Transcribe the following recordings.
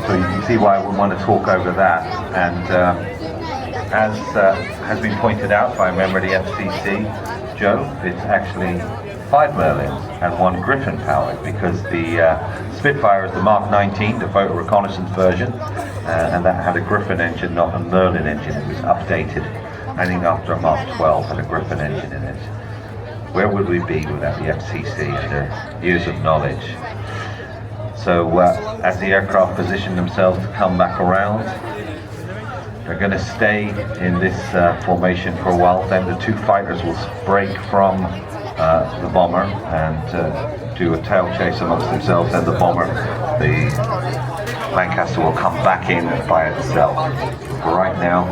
So you can see why I would want to talk over that. And as has been pointed out by a member of the FCC, Joe, it's actually 5 Merlins and 1 Griffin powered, because the Spitfire is the Mark 19, the photo reconnaissance version, and that had a Griffin engine, not a Merlin engine. It was updated. I think after a Mark 12 had a Griffin engine in it. Where would we be without the FCC and their years of knowledge? So as the aircraft position themselves to come back around, they're going to stay in this formation for a while. Then the 2 fighters will break from the bomber and do a tail chase amongst themselves. Then the bomber, the Lancaster, will come back in by itself. But right now,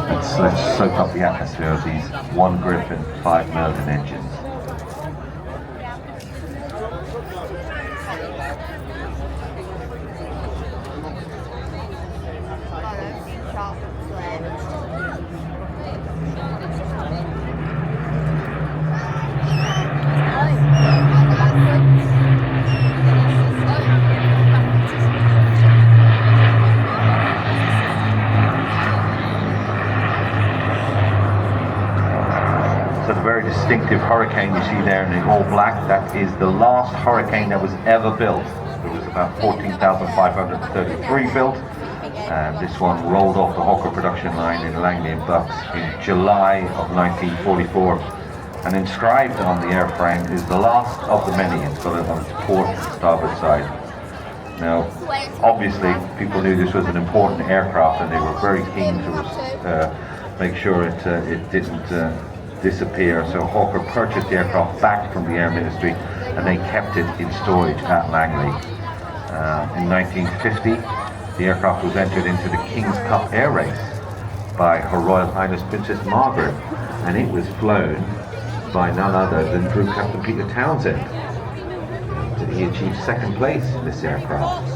let's soak up the atmosphere of these 1 Griffin, 5 Merlin engines. Distinctive Hurricane you see there in the all black, that is the last Hurricane that was ever built. There was about 14,533 built, and this one rolled off the Hawker production line in Langley and Bucks in July of 1944, and inscribed on the airframe is the last of the many. It's got it on its port and starboard side. Now obviously people knew this was an important aircraft, and they were very keen to make sure it didn't disappear. So Hawker purchased the aircraft back from the Air Ministry, and they kept it in storage at Langley. In 1950, the aircraft was entered into the King's Cup Air Race by Her Royal Highness Princess Margaret, and it was flown by none other than Crew Captain Peter Townsend. And he achieved 2nd place in this aircraft.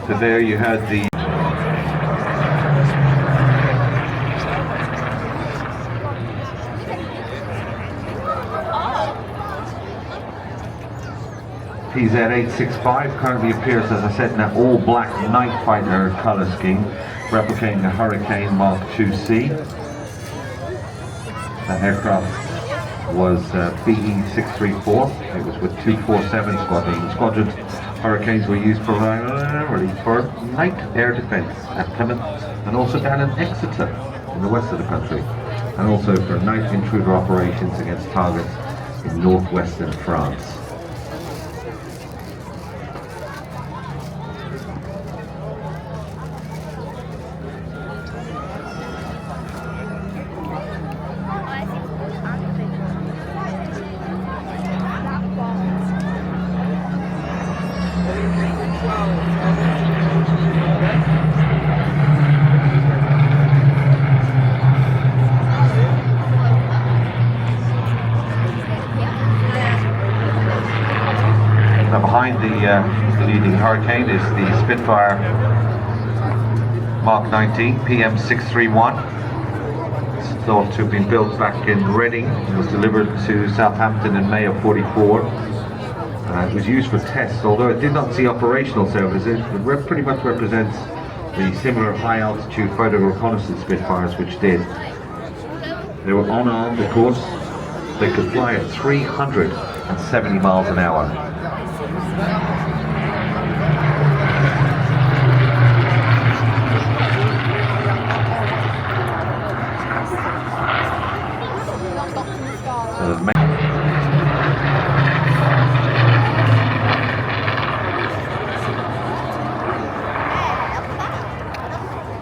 So there you had the PZ-865 currently appears, as I said, in that all black night fighter colour scheme, replicating the Hurricane Mark II-C. That aircraft was BE-634. It was with 247 squadrons. Hurricanes were used primarily for night air defence at Plymouth, and also down in Exeter in the west of the country, and also for night intruder operations against targets in northwestern France. leading Hurricane is the Spitfire Mark 19 PM631. It's thought to have been built back in Reading. It was delivered to Southampton in May of '44. It was used for tests, although it did not see operational services. It pretty much represents the similar high altitude photo reconnaissance Spitfires which did. They were unarmed, of course. They could fly at 370 miles an hour.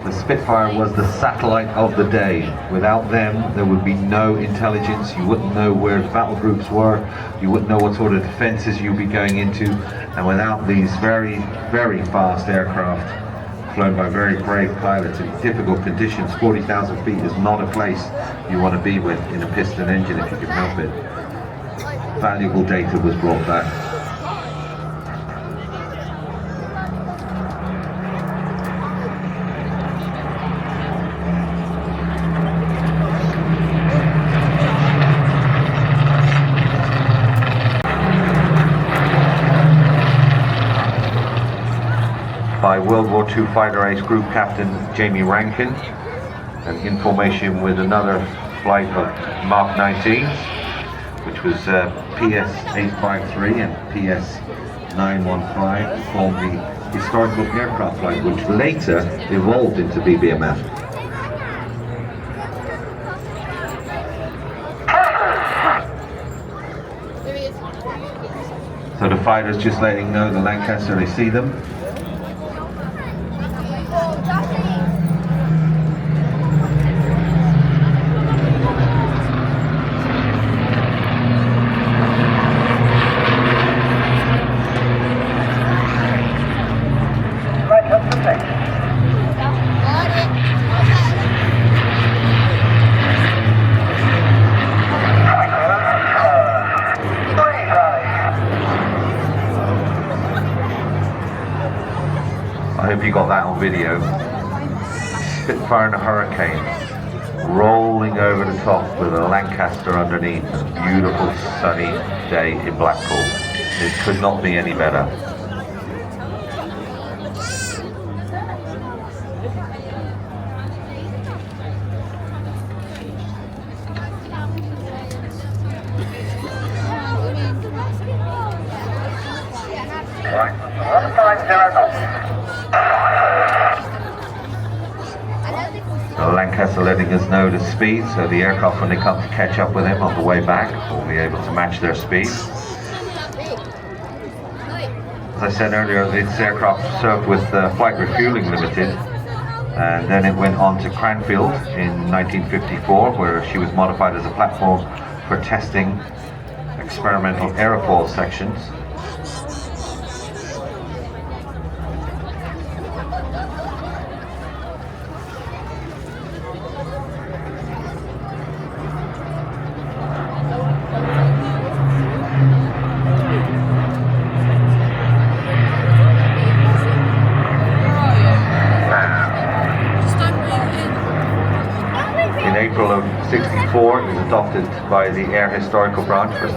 The Spitfire was the satellite of the day. Without them, there would be no intelligence. You wouldn't know where the battle groups were. You wouldn't know what sort of defenses you'd be going into. And without these very, very fast aircraft, flown by very brave pilots in difficult conditions, 40,000 feet is not a place you want to be with in a piston engine if you can help it. Valuable data was brought back. By World War II Fighter Ace Group Captain Jamie Rankin, and in formation with another flight of Mark 19s, which was PS853 and PS915, formed the historical aircraft flight, which later evolved into BBMF. So the fighters just letting know the Lancaster, they see them. I hope you got that on video. Spitfire and a Hurricane rolling over the top with a Lancaster underneath. A beautiful sunny day in Blackpool. It could not be any better. Lancaster letting us know the speed, so the aircraft, when they come to catch up with him on the way back, will be able to match their speed. As I said earlier, this aircraft served with Flight Refueling Limited, and then it went on to Cranfield in 1954, where she was modified as a platform for testing experimental aerofoil sections. In April of '64, it was adopted by the Air Historical Branch for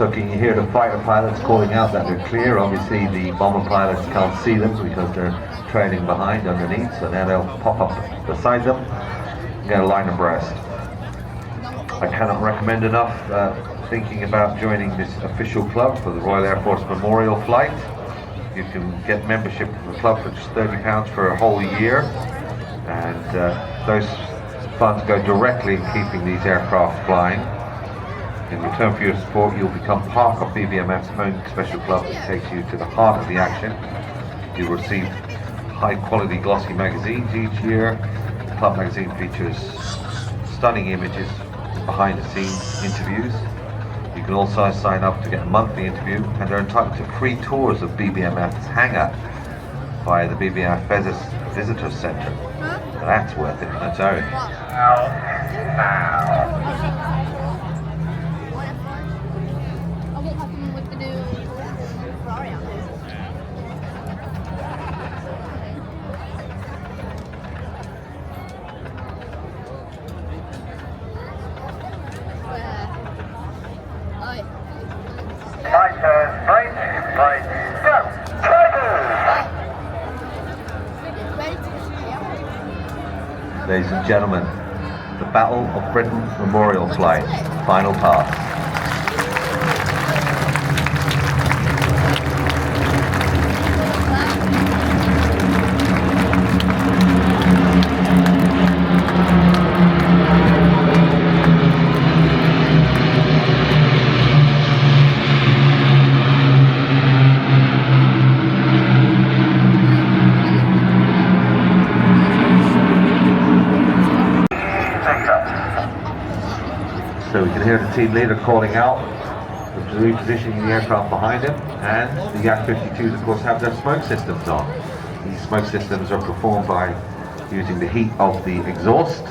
So can you hear the fighter pilots calling out that they're clear? Obviously the bomber pilots can't see them because they're trailing behind underneath, so now they'll pop up beside them, get a line abreast. I cannot recommend enough thinking about joining this official club for the Royal Air Force Memorial Flight. You can get membership of the club for just £30 for a whole year, and those funds go directly in keeping these aircraft flying. In return for your support, you'll become part of BBMF's own special club that takes you to the heart of the action. You'll receive high-quality glossy magazines each year. The club magazine features stunning images, behind-the-scenes interviews. You can also sign up to get a monthly interview, and they're entitled to free tours of BBMF's hangar via the BBMF Visitor Centre. That's worth it on its own. Ladies and gentlemen, the Battle of Britain Memorial Flight, final pass. So we can hear the team leader calling out, repositioning the aircraft behind him, and the Yak 52s of course have their smoke systems on. These smoke systems are performed by using the heat of the exhaust,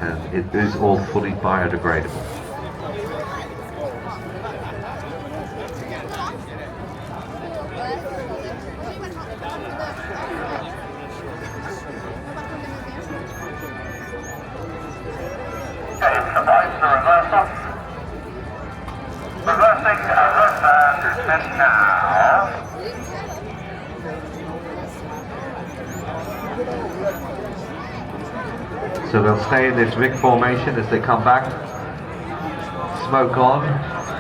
and it is all fully biodegradable. So they'll stay in this Vic formation as they come back. Smoke on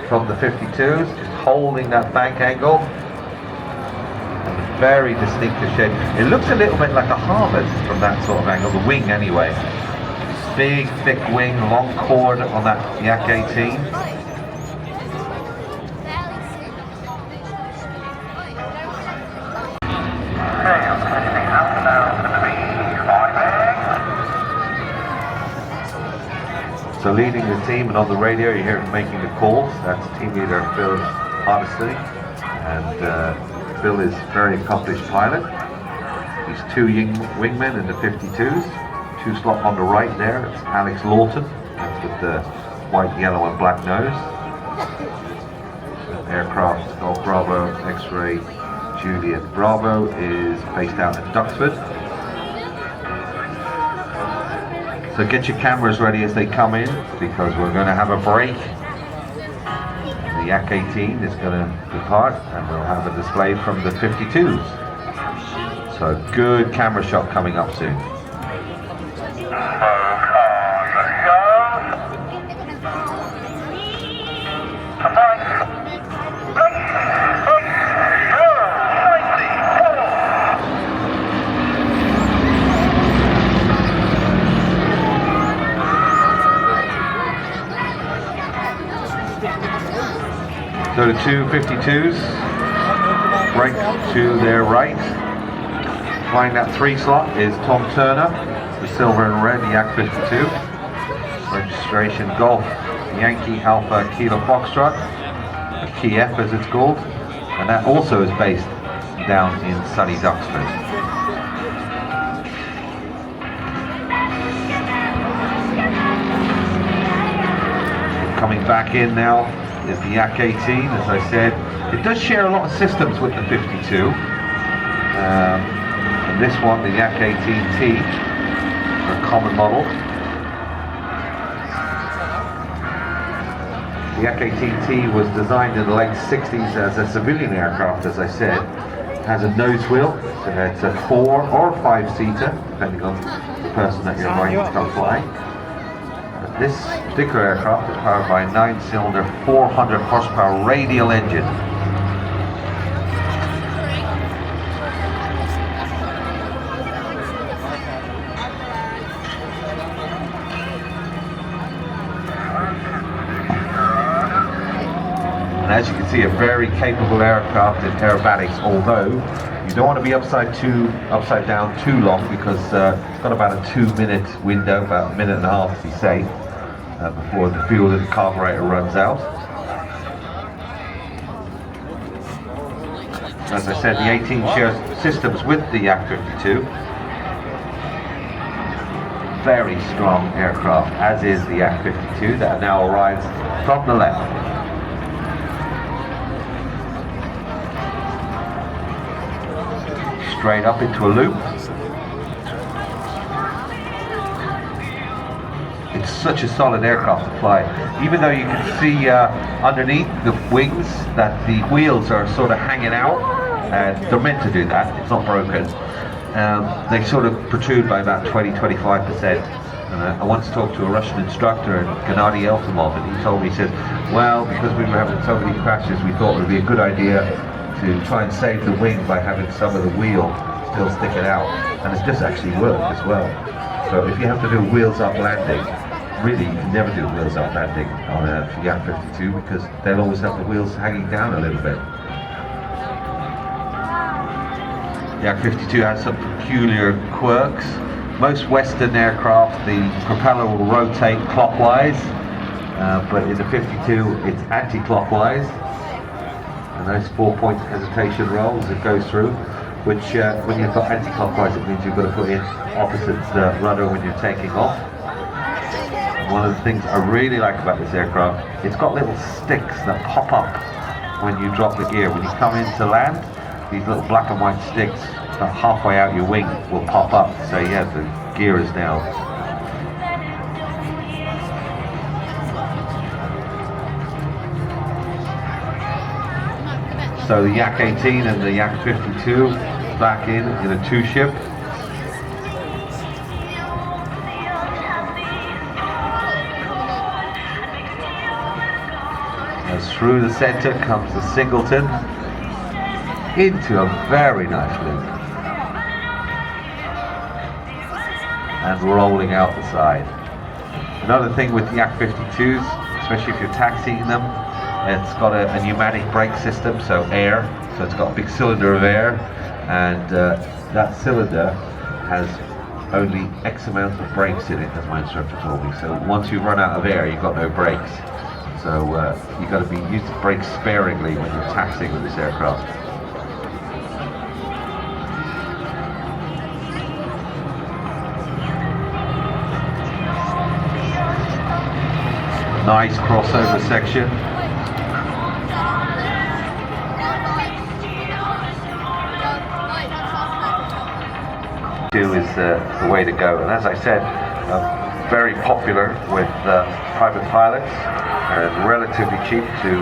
from the 52s, just holding that bank angle. And a very distinctive shape. It looks a little bit like a harvest from that sort of angle, the wing anyway. Big, thick wing, long cord on that Yak 18. So leading the team, and on the radio you hear him making the calls. That's team leader Phil Hardesty, and Phil is a very accomplished pilot. He's two wingmen in the 52s, two slot on the right there. It's Alex Lawton, that's with the white, yellow and black nose. Aircraft Golf Bravo X-Ray Juliet Bravo is based out in Duxford. So get your cameras ready as they come in, because we're going to have a break. The Yak 18 is going to depart, and we'll have a display from the 52s. So good camera shot coming up soon. So the two 52s, right to their right. Flying that 3 slot is Tom Turner, the silver and red Yak 52. Registration Golf Yankee Alpha Kilo Foxtrot, Kiev as it's called, and that also is based down in sunny Duxford. Coming back in now is the Yak 18, as I said. It does share a lot of systems with the 52. And this one, the Yak 18T, a common model. The Yak 18T was designed in the late 60s as a civilian aircraft, as I said. has a nose wheel, so it's a 4 or 5-seater, depending on the person that you're going to come flying. This particular aircraft is powered by a 9-cylinder, 400 horsepower radial engine. And as you can see, a very capable aircraft in aerobatics, although you don't want to be upside down too long, because it's got about a 2-minute window, about a minute and a half to be safe, before the fuel in the carburetor runs out. As I said, the 18 shares systems with the Yak 52. Very strong aircraft, as is the Yak 52 that now arrives from the left. Straight up into a loop. It's such a solid aircraft to fly. Even though you can see underneath the wings that the wheels are sort of hanging out, and they're meant to do that, it's not broken. They sort of protrude by about 20-25%. I once talked to a Russian instructor, Gennady Elfimov, and he told me, he said, well, because we were having so many crashes, we thought it would be a good idea to try and save the wing by having some of the wheel still sticking out, and it's just actually worked as well. So if you have to do wheels up landing, really you can never do wheels up landing on a Yak 52, because they'll always have the wheels hanging down a little bit. The Yak 52 has some peculiar quirks. Most Western aircraft, the propeller will rotate clockwise, but in the 52 it's anti-clockwise. A nice 4-point hesitation roll as it goes through, which when you've got anti-clockwise, it means you've got to put in opposite rudder when you're taking off. And one of the things I really like about this aircraft, it's got little sticks that pop up when you drop the gear. When you come in to land, these little black and white sticks about halfway out your wing will pop up to say, yeah, the gear is down. So the Yak 18 and the Yak 52 back in a 2-ship. As through the center comes the Singleton into a very nice loop. And rolling out the side. Another thing with the Yak 52s, especially if you're taxiing them, it's got a pneumatic brake system, so air. So it's got a big cylinder of air, and that cylinder has only X amount of brakes in it, as my instructor told me. So once you run out of air, you've got no brakes. So you've got to use the brakes sparingly when you're taxiing with this aircraft. Nice crossover section. Is the way to go, and as I said, very popular with private pilots and relatively cheap to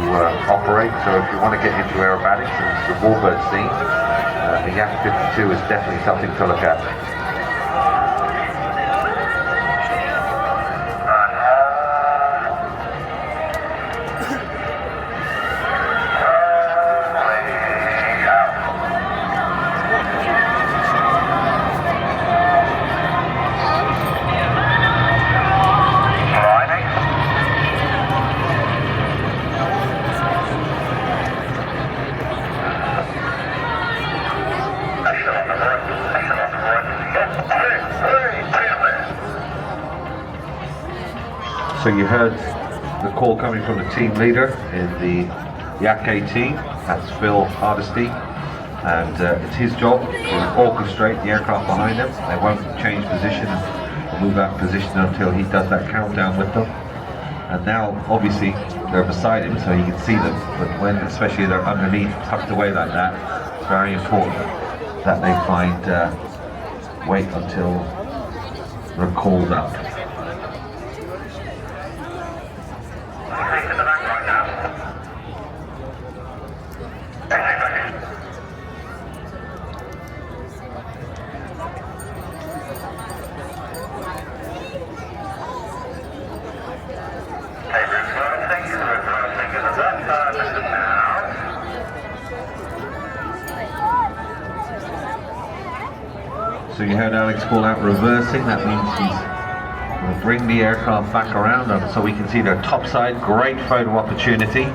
operate. So if you want to get into aerobatics and the warbird scene, the Yak 52 is definitely something to look at. So you heard the call coming from the team leader in the Yak 18, that's Phil Hardesty, and it's his job to orchestrate the aircraft behind him. They won't change position or move out of position until he does that countdown with them. And now obviously they're beside him so he can see them, but when especially they're underneath, tucked away like that, it's very important that they wait until they're called up. So you heard Alex call out reversing. That means he'll bring the aircraft back around so we can see their top side. Great photo opportunity.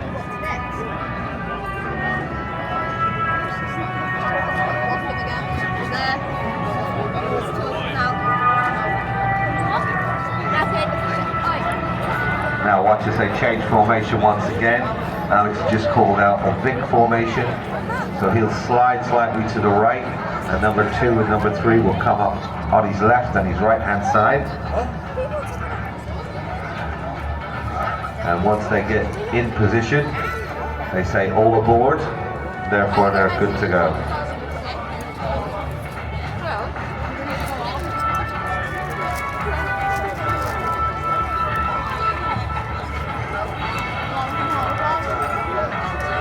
Now watch as they change formation once again. Alex just called out a Vic formation. So he'll slide slightly to the right, and number 2 and number 3 will come up on his left and his right hand side. And once they get in position, they say all aboard, therefore they're good to go.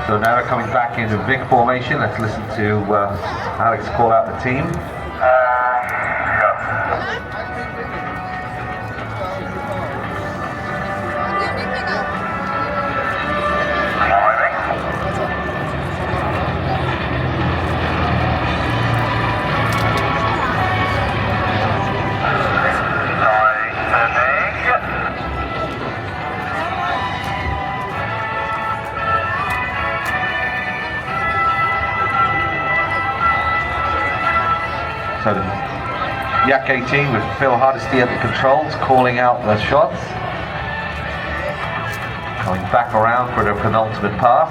So now they're coming back into Vic formation. Let's listen to Alex call out the team. So the Yak 18 with Phil Hardesty at the controls, calling out the shots. Coming back around for their penultimate pass.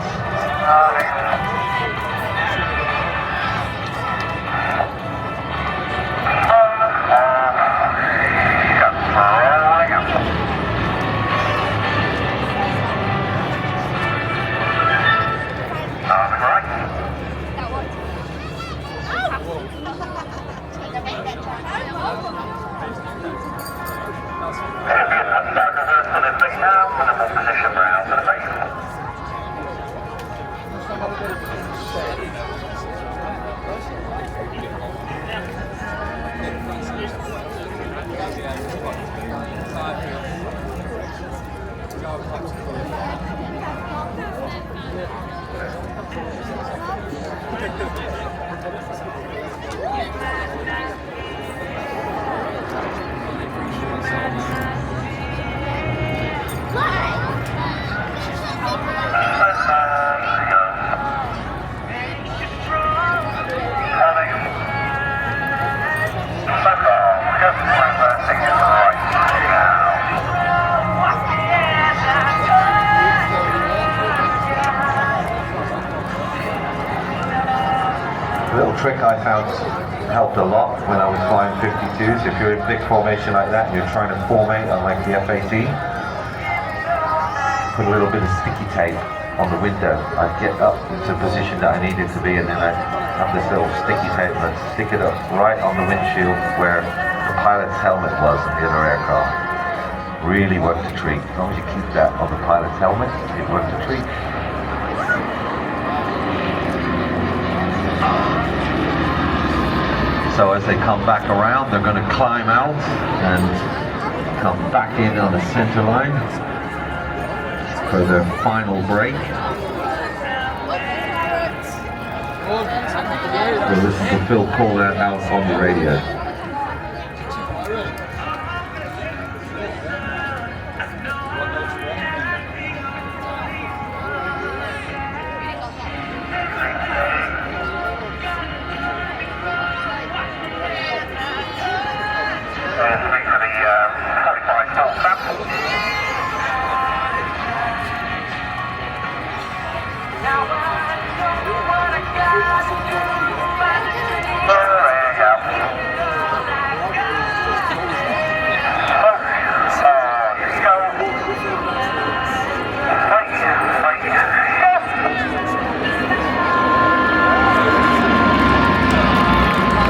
Little trick I found helped a lot when I was flying 52s. If you're in big formation like that and you're trying to formate unlike the F-18, put a little bit of sticky tape on the window. I'd get up into the position that I needed to be, and then I'd have this little sticky tape and I'd stick it up right on the windshield where the pilot's helmet was in the other aircraft. Really worked a treat. As long as you keep that on the pilot's helmet, it worked a treat. So as they come back around, they're going to climb out and come back in on the center line for their final break. We'll listen to Phil call that out on the radio.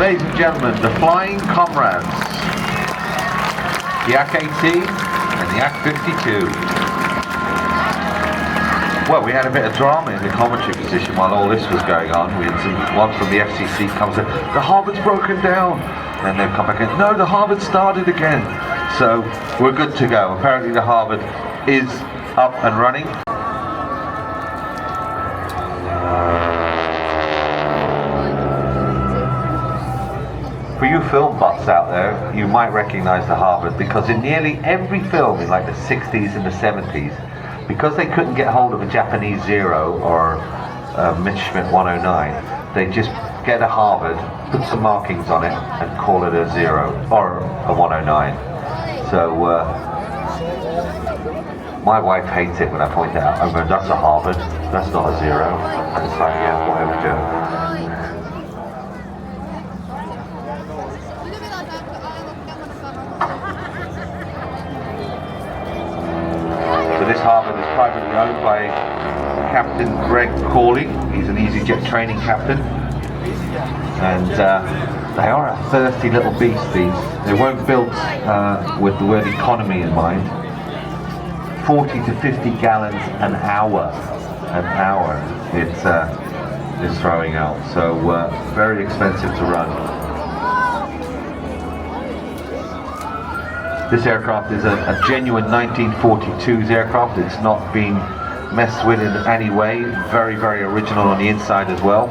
Ladies and gentlemen, the Flying Comrades, the Yak 18 and the Yak 52. Well, we had a bit of drama in the commentary position while all this was going on. We had one from the FCC comes in, the Harvard's broken down, and they've come back in, no, the Harvard started again. So we're good to go. Apparently the Harvard is up and running. For you film buffs out there, you might recognize the Harvard, because in nearly every film in like the 60s and the 70s, because they couldn't get hold of a Japanese Zero or a Messerschmitt 109, they just get a Harvard, put some markings on it, and call it a Zero or a 109. So my wife hates it when I point it out. I'm going, that's a Harvard, that's not a Zero. And it's like, yeah, whatever, Joe. So this Harvard is privately owned by Captain Greg Corley. He's an EasyJet training captain. And they are a thirsty little beast, these. They weren't built with the word economy in mind. 40 to 50 gallons an hour it's throwing out. So very expensive to run. This aircraft is a genuine 1942's aircraft. It's not been messed with in any way. Very, very original on the inside as well.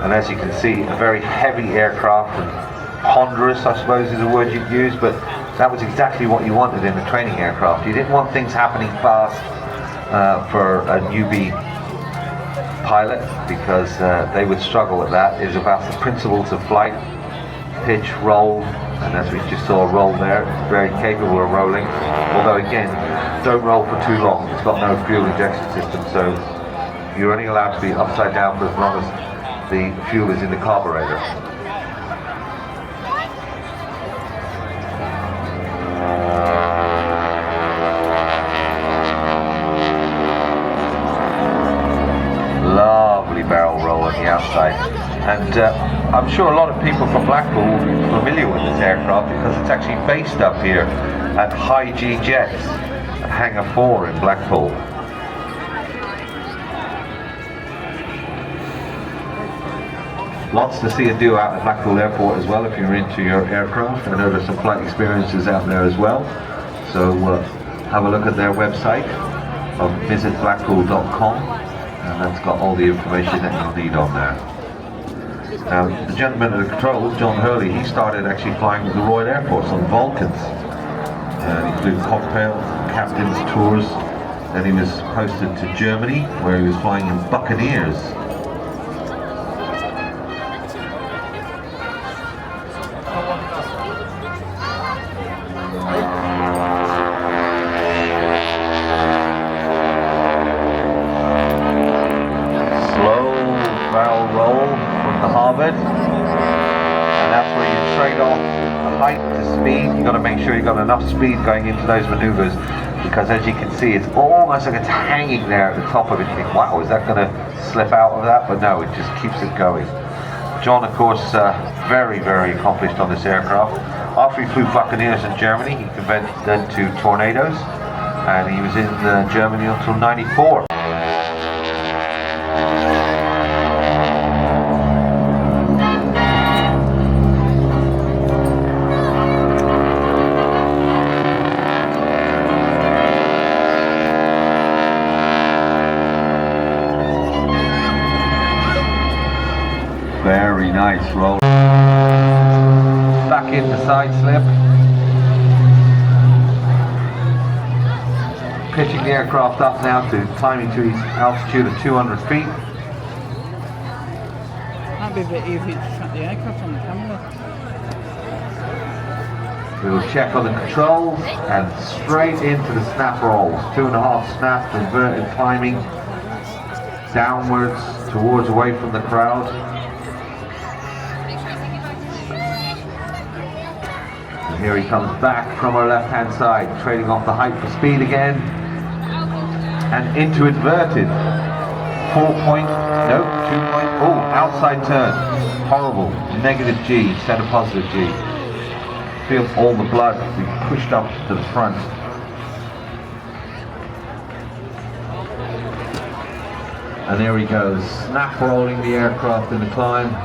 And as you can see, a very heavy aircraft, and ponderous, I suppose is a word you'd use, but that was exactly what you wanted in a training aircraft. You didn't want things happening fast for a newbie pilot, because they would struggle with that. It's about the principles of flight, pitch, roll, and as we just saw, roll there, it's very capable of rolling. Although again, don't roll for too long. It's got no fuel injection system, so you're only allowed to be upside down for as long as the fuel is in the carburetor. Lovely barrel roll on the outside, and I'm sure a lot of people from Blackpool are familiar with this aircraft because it's actually based up here at High G Jets at Hangar 4 in Blackpool. Lots to see and do out at Blackpool Airport as well if you're into your aircraft. I know there's some flight experiences out there as well. So have a look at their website of visitblackpool.com, and that's got all the information that you'll need on there. Now, the gentleman at the controls, John Hurley, he started actually flying with the Royal Air Force on Vulcans. He flew cocktail, captain's tours. Then he was posted to Germany, where he was flying in Buccaneers. Barrel roll from the Harvard, and that's where you trade off height to speed. You've got to make sure you've got enough speed going into those maneuvers, because as you can see, it's almost like it's hanging there at the top of it. You think, wow, is that going to slip out of that? But no, it just keeps it going. John, of course, very, very accomplished on this aircraft. After he flew Buccaneers in Germany, he converted then to Tornadoes, and he was in Germany until '94. Very nice roll. Back into side slip. Pitching the aircraft up now to climbing to its altitude of 200 feet. That'd be a bit easy to track the aircraft on the camera. We will check on the controls and straight into the snap rolls. 2.5 snaps, inverted climbing downwards towards away from the crowd. Here he comes back from our left-hand side, trading off the height for speed again, and into inverted. 4-point, no, 2-point, oh, outside turn. Horrible, negative G instead of positive G. Feel all the blood being pushed up to the front. And there he goes, snap rolling the aircraft in the climb.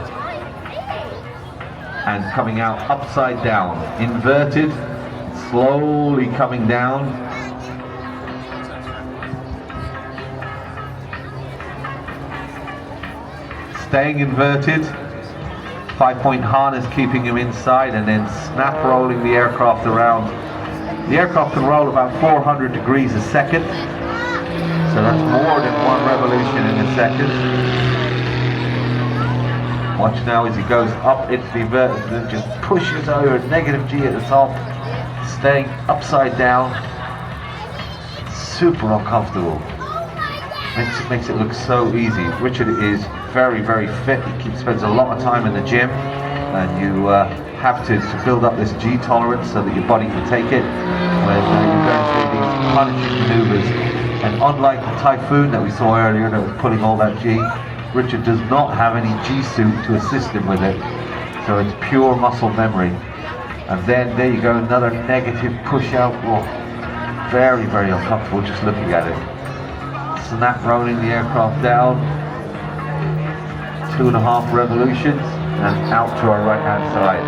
And coming out upside down, inverted, slowly coming down. staying inverted, 5-point harness keeping him inside, and then snap rolling the aircraft around. The aircraft can roll about 400 degrees a second, so that's more than one revolution in a second. Watch now as he goes up into the inverted and then just pushes over negative G at the top, staying upside down. Super uncomfortable. Makes it look so easy. Richard is very, very fit. He spends a lot of time in the gym, and you have to build up this G tolerance so that your body can take it when you're going through these punishing maneuvers. And unlike the Typhoon that we saw earlier that was pulling all that G, Richard does not have any G suit to assist him with it, so it's pure muscle memory. And then there you go, another negative push out. Oh, very, very uncomfortable just looking at it. Snap rolling the aircraft down, 2.5 revolutions, and out to our right hand side.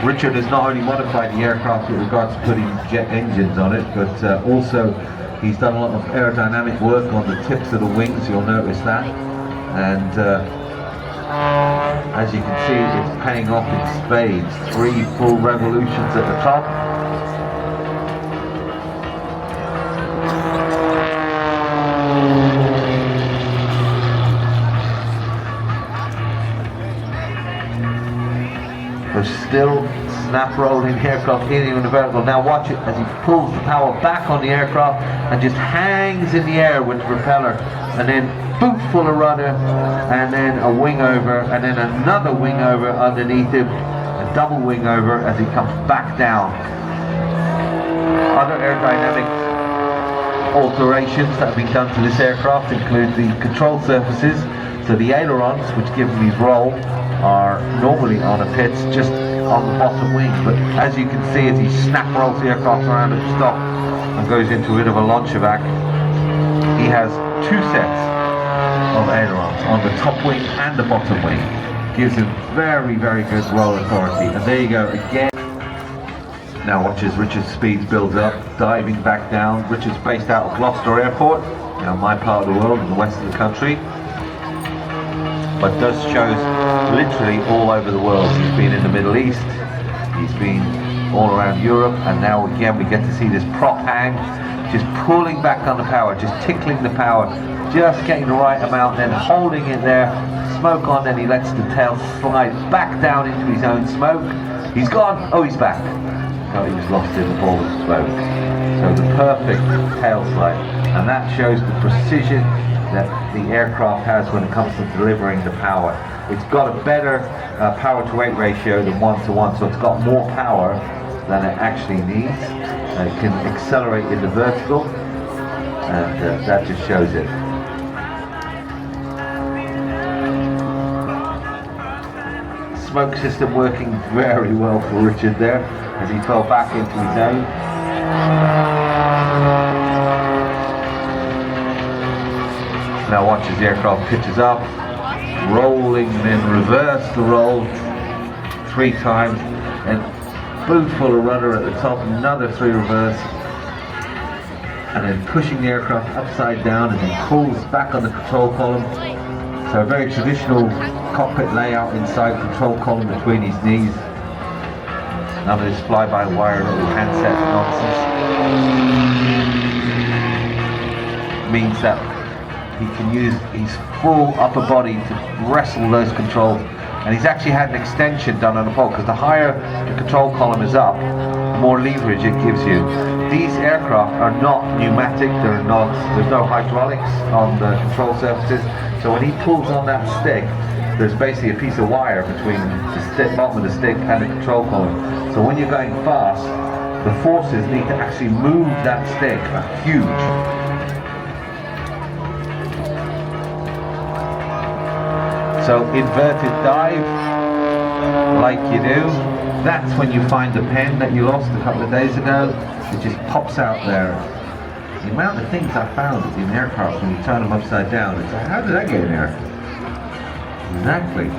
Richard has not only modified the aircraft with regards to putting jet engines on it, but also he's done a lot of aerodynamic work on the tips of the wings, you'll notice that. And as you can see, it's paying off in spades. 3 full revolutions at the top. There's still snap rolling the aircraft in the vertical. Now watch it as he pulls the power back on the aircraft and just hangs in the air with the propeller, and then boot full of rudder, and then a wing over, and then another wing over underneath him, a double wing over as he comes back down. Other aerodynamic alterations that have been done to this aircraft include the control surfaces. So the ailerons, which give him his roll, are normally on a pitch just on the bottom wing, but as you can see as he snap rolls the aircraft around at stop and goes into a bit of a launch-evac, he has 2 sets of ailerons on the top wing and the bottom wing. Gives him very, very good roll authority. And there you go again. Now watch as Richard's speed builds up, diving back down. Richard's based out of Gloucester Airport, my part of the world, in the west of the country, but does shows literally all over the world. He's been in the Middle East, he's been all around Europe, and now again we get to see this prop hang, just pulling back on the power, just tickling the power, just getting the right amount, then holding it there, smoke on, then he lets the tail slide back down into his own smoke. He's gone, oh he's back. Oh, he was lost in the ball of smoke. So the perfect tail slide, and that shows the precision that the aircraft has when it comes to delivering the power. It's got a better power to weight ratio than 1-to-1, so it's got more power than it actually needs. It can accelerate in the vertical, and that just shows it. Smoke system working very well for Richard there as he fell back into his own. Now watch as the aircraft pitches up, rolling, then reverse the roll 3 times, and boot full of rudder at the top, another 3 reverse, and then pushing the aircraft upside down and then pulls back on the control column. So a very traditional cockpit layout inside the control column between his knees. None of this fly-by-wire little handset nonsense. Means that he can use his full upper body to wrestle those controls, and he's actually had an extension done on the pole, because the higher the control column is up, the more leverage it gives you. These aircraft are not pneumatic, there's no hydraulics on the control surfaces, so when he pulls on that stick, there's basically a piece of wire between the bottom of the stick and the control column. So when you're going fast, the forces need to actually move that stick, huge. So inverted dive, like you do, that's when you find the pen that you lost a couple of days ago. It just pops out there. The amount of things I found in aircraft when you turn them upside down, it's like, how did that get in there? Exactly.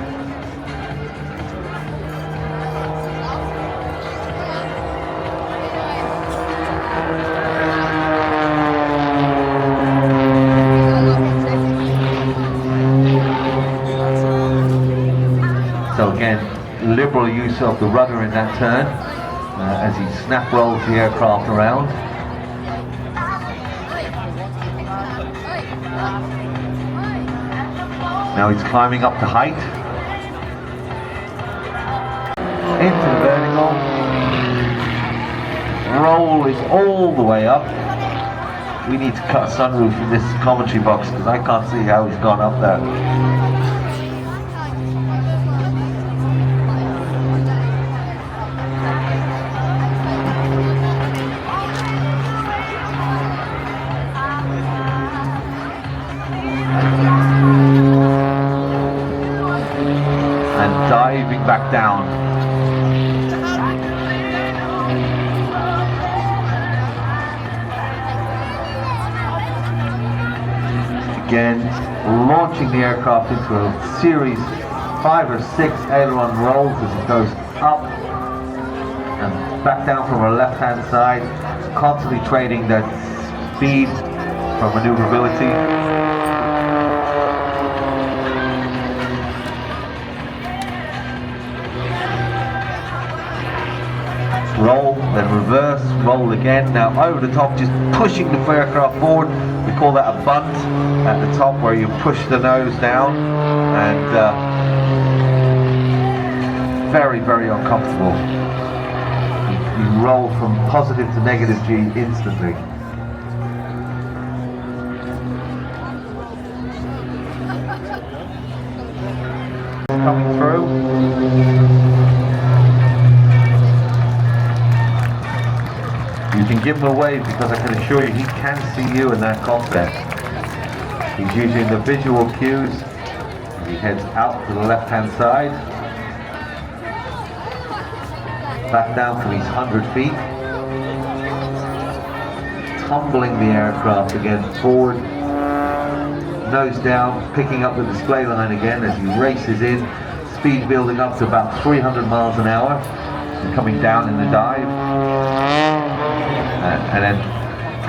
again, liberal use of the rudder in that turn as he snap rolls the aircraft around. Now he's climbing up the height into the vertical, rolling all the way up. We need to cut a sunroof in this commentary box because I can't see how he's gone up there. And diving back down. Again, launching the aircraft into a series 5 or 6 aileron rolls as it goes up and back down from our left hand side, constantly trading that speed for maneuverability. Roll, then reverse, roll again. Now over the top, just pushing the aircraft forward. We call that a bunt at the top, where you push the nose down, and very, very uncomfortable. You roll from positive to negative G instantly. Coming through. You can give him a wave because I can assure you he can see you in that cockpit. He's using the visual cues. He heads out to the left hand side. Back down to his 100 feet. Tumbling the aircraft again forward. Nose down, picking up the display line again as he races in. Speed building up to about 300 miles an hour. And coming down in the dive. And then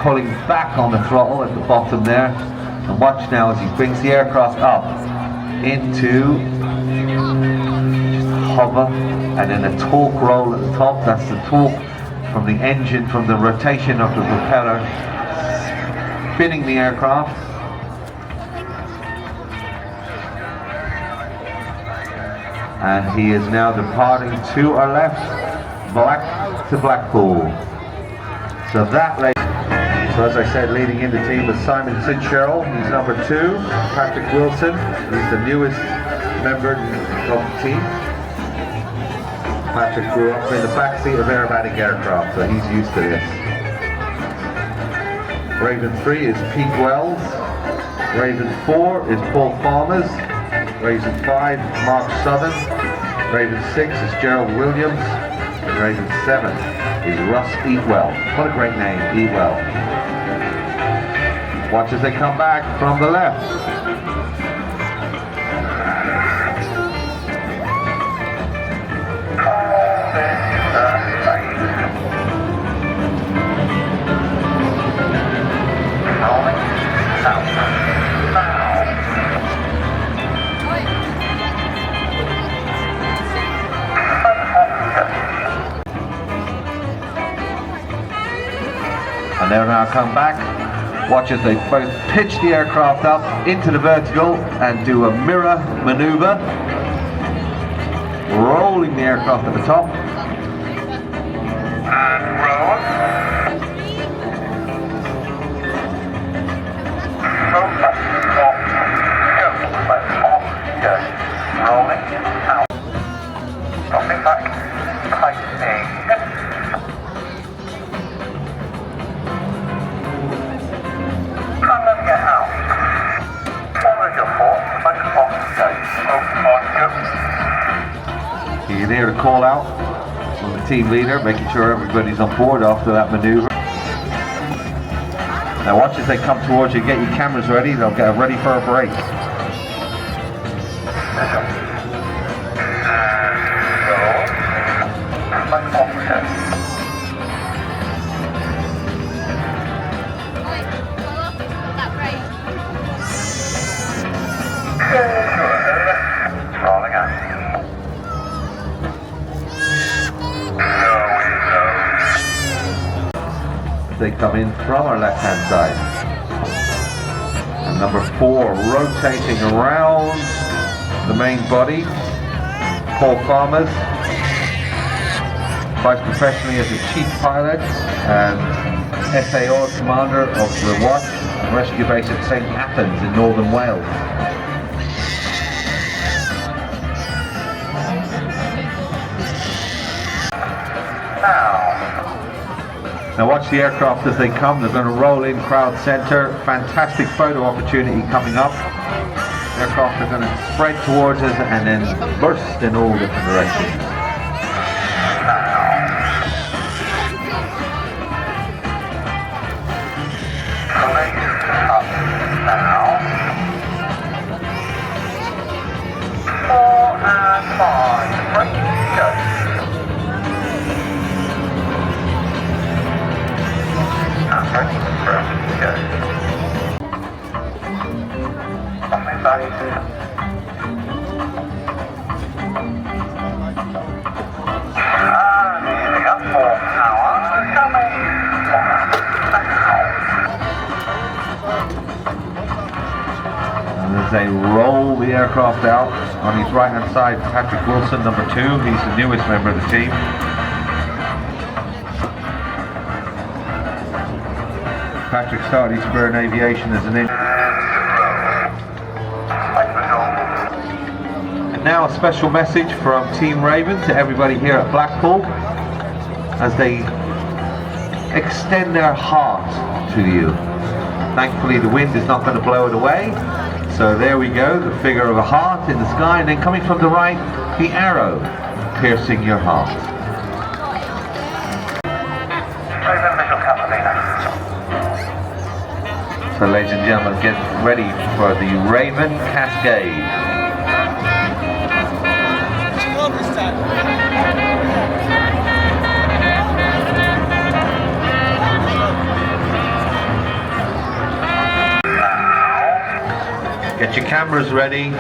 pulling back on the throttle at the bottom there. And watch now as he brings the aircraft up into just hover, and then a torque roll at the top. That's the torque from the engine, from the rotation of the propeller, spinning the aircraft. And he is now departing to our left, to Blackpool. So that, so as I said, leading in the team was Simon Fitzgerald. He's number 2. Patrick Wilson, he's the newest member of the team. Patrick grew up in the backseat of aerobatic aircraft, so he's used to this. Raven 3 is Pete Wells. Raven 4 is Paul Farmers. Raven 5, Mark Southern. Raven 6 is Gerald Williams. And Raven 7 is Russ Eatwell. What a great name, Eatwell. Watch as they come back from the left. And they'll now come back. Watch as they both pitch the aircraft up into the vertical and do a mirror maneuver, rolling the aircraft at the top. And roll. Rolling out. Dropping back. Tightening. You can hear the call out from the team leader, making sure everybody's on board after that maneuver. Now watch as they come towards you, get your cameras ready, they'll get ready for a break. they come in from our left-hand side. And number 4 rotating around the main body, Paul Farmers, fights professionally as a chief pilot and SAR commander of the watch and rescue base at St Athens in northern Wales. Now watch the aircraft as they come. They're going to roll in crowd center. Fantastic photo opportunity coming up. Aircraft are going to spread towards us and then burst in all different directions. And as they roll the aircraft out, on his right hand side, Patrick Wilson, number 2, he's the newest member of the team. Patrick started his career in aviation as an engineer. And now a special message from Team Raven to everybody here at Blackpool as they extend their heart to you. Thankfully the wind is not going to blow it away. So there we go, the figure of a heart in the sky, and then coming from the right, the arrow piercing your heart. So ladies and gentlemen, get ready for the Raven Cascade. Get your cameras ready.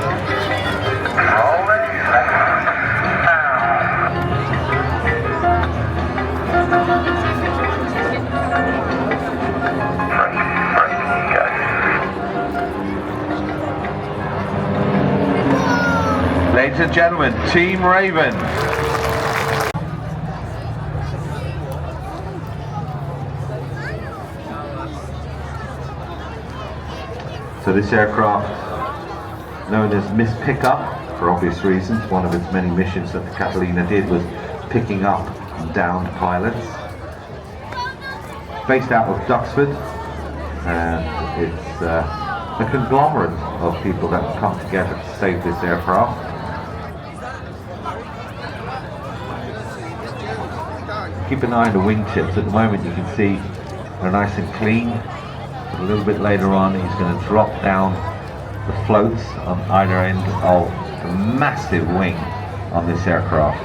Ladies and gentlemen, Team Raven. So this aircraft, known as Miss Pickup, for obvious reasons, one of its many missions that the Catalina did was picking up downed pilots. Based out of Duxford, and it's a conglomerate of people that have come together to save this aircraft. Keep an eye on the wingtips. At the moment you can see they're nice and clean. A little bit later on he's going to drop down the floats on either end of a massive wing on this aircraft.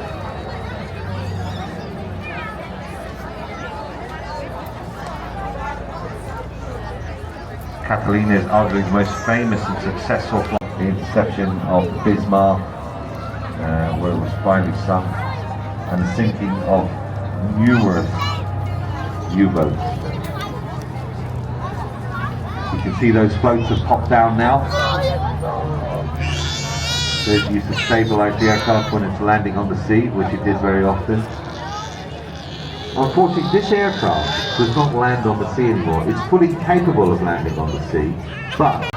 Catalina is arguably the most famous and successful flight. The interception of the Bismarck, where it was finally sunk, and the sinking of numerous U-boats. You can see those floats have popped down now. They're used to stabilize the aircraft when it's landing on the sea, which it did very often. Unfortunately, this aircraft does not land on the sea anymore. It's fully capable of landing on the sea, but...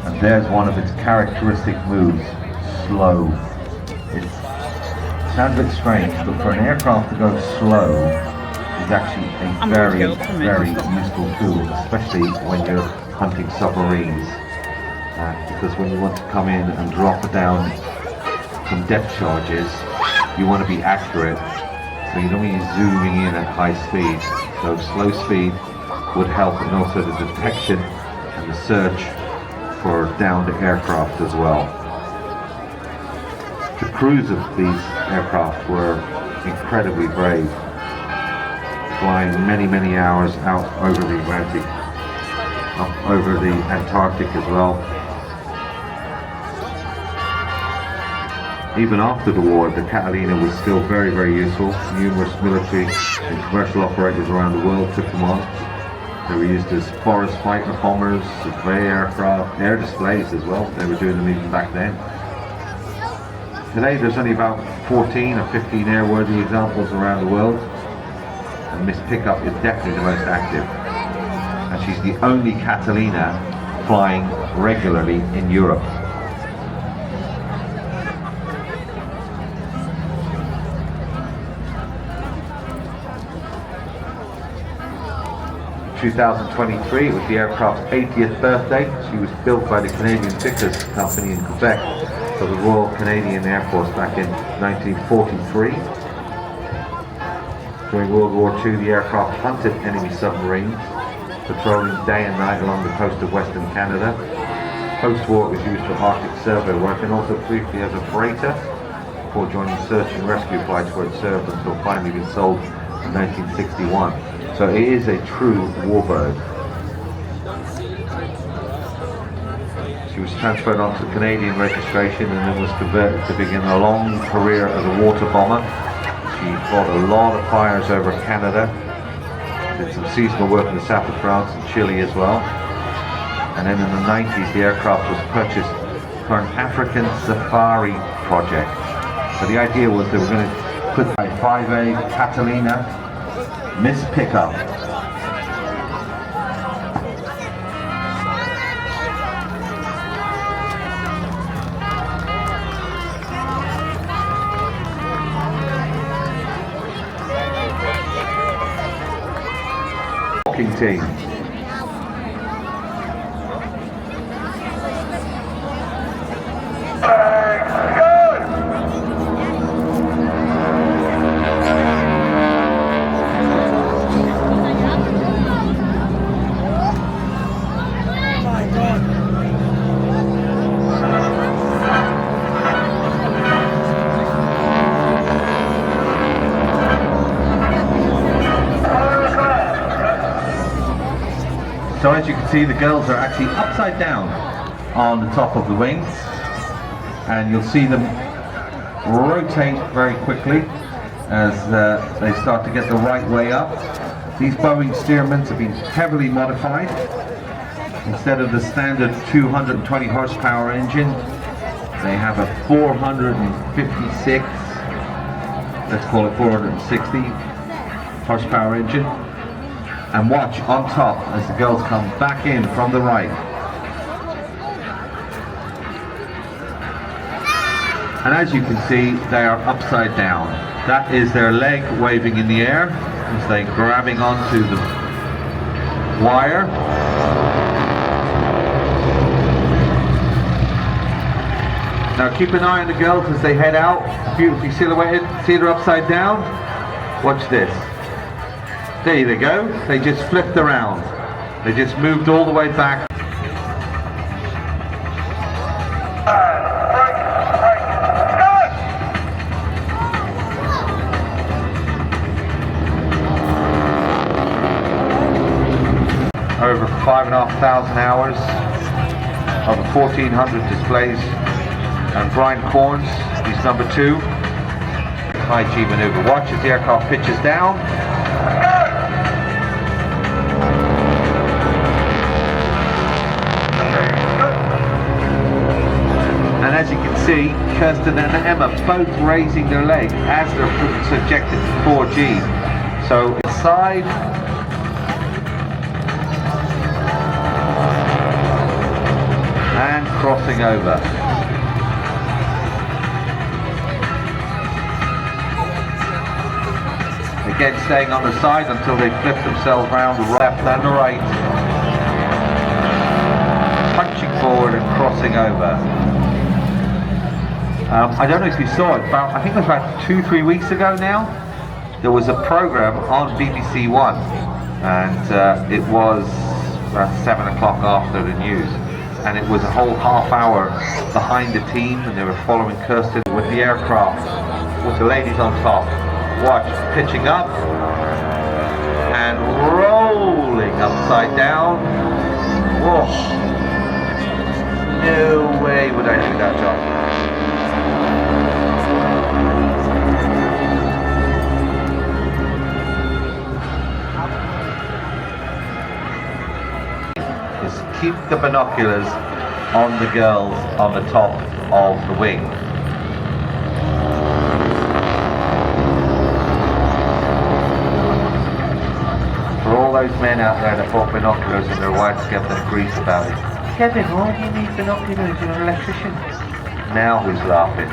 And there's one of its characteristic moves, slow. It sounds a bit strange, but for an aircraft to go slow is actually a very useful tool, especially when you're hunting submarines. Because when you want to come in and drop down some depth charges, you want to be accurate, so you don't want to be zooming in at high speed. So slow speed would help, and also the detection and the search for downed aircraft as well. The crews of these aircraft were incredibly brave, flying many hours out over the Atlantic, up over the Antarctic as well. Even after the war, the Catalina was still very, very useful. Numerous military and commercial operators around the world took them on. They were used as forest fighter bombers, survey aircraft, air displays as well. They were doing them even back then. Today there's only about 14 or 15 airworthy examples around the world. And Miss Pickup is definitely the most active. And she's the only Catalina flying regularly in Europe. 2023, it was the aircraft's 80th birthday. She was built by the Canadian Vickers Company in Quebec for the Royal Canadian Air Force back in 1943. During World War II, the aircraft hunted enemy submarines, patrolling day and night along the coast of Western Canada. Post-war, it was used for Arctic survey work and also briefly as a freighter before joining search and rescue flights where it served until finally being sold in 1961. So it is a true warbird. She was transferred onto Canadian registration and then was converted to begin a long career as a water bomber. She fought a lot of fires over Canada, did some seasonal work in the south of France and Chile as well. And then in the 90s, the aircraft was purchased for an African safari project. So the idea was they were going to put a 5A Catalina Miss Pickup. Walking team. So as you can see, the girls are actually upside down on the top of the wings, and you'll see them rotate very quickly as they start to get the right way up. These Boeing Stearmans have been heavily modified. Instead of the standard 220 horsepower engine, they have a 456, let's call it 460 horsepower engine. And watch on top as the girls come back in from the right. And as you can see, they are upside down. That is their leg waving in the air as they're grabbing onto the wire. Now keep an eye on the girls as they head out, beautifully silhouetted. See they're upside down? Watch this. There they go, they just flipped around. They just moved all the way back. Over 5,500 hours, over 1,400 displays. And Brian Corns, he's number 2. High G maneuver. Watch as the aircraft pitches down. And as you can see, Kirsten and Emma both raising their leg as they're subjected to 4G. So inside, and crossing over. Again, staying on the side until they flip themselves around the left and the right. Punching forward and crossing over. I don't know if you saw it, but I think it was about 2-3 weeks ago now, there was a program on BBC One, and it was about 7 o'clock after the news, and it was a whole half hour behind the team, and they were following Kirsten with the aircraft, with the ladies on top. Watch, pitching up, and rolling upside down. Whoa. No way would I do that, John. the binoculars on the girls on the top of the wing. For all those men out there that bought binoculars and their wives give them grief about it. Kevin, why do you need binoculars? You're an electrician. Now who's laughing?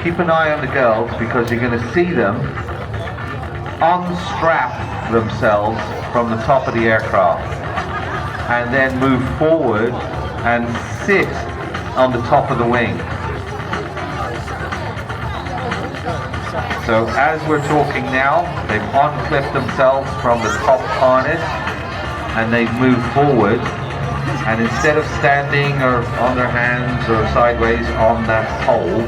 Keep an eye on the girls because you're going to see them unstrap themselves from the top of the aircraft and then move forward and sit on the top of the wing. So as we're talking now, they've unclipped themselves from the top harness and they've moved forward, and instead of standing or on their hands or sideways on that pole,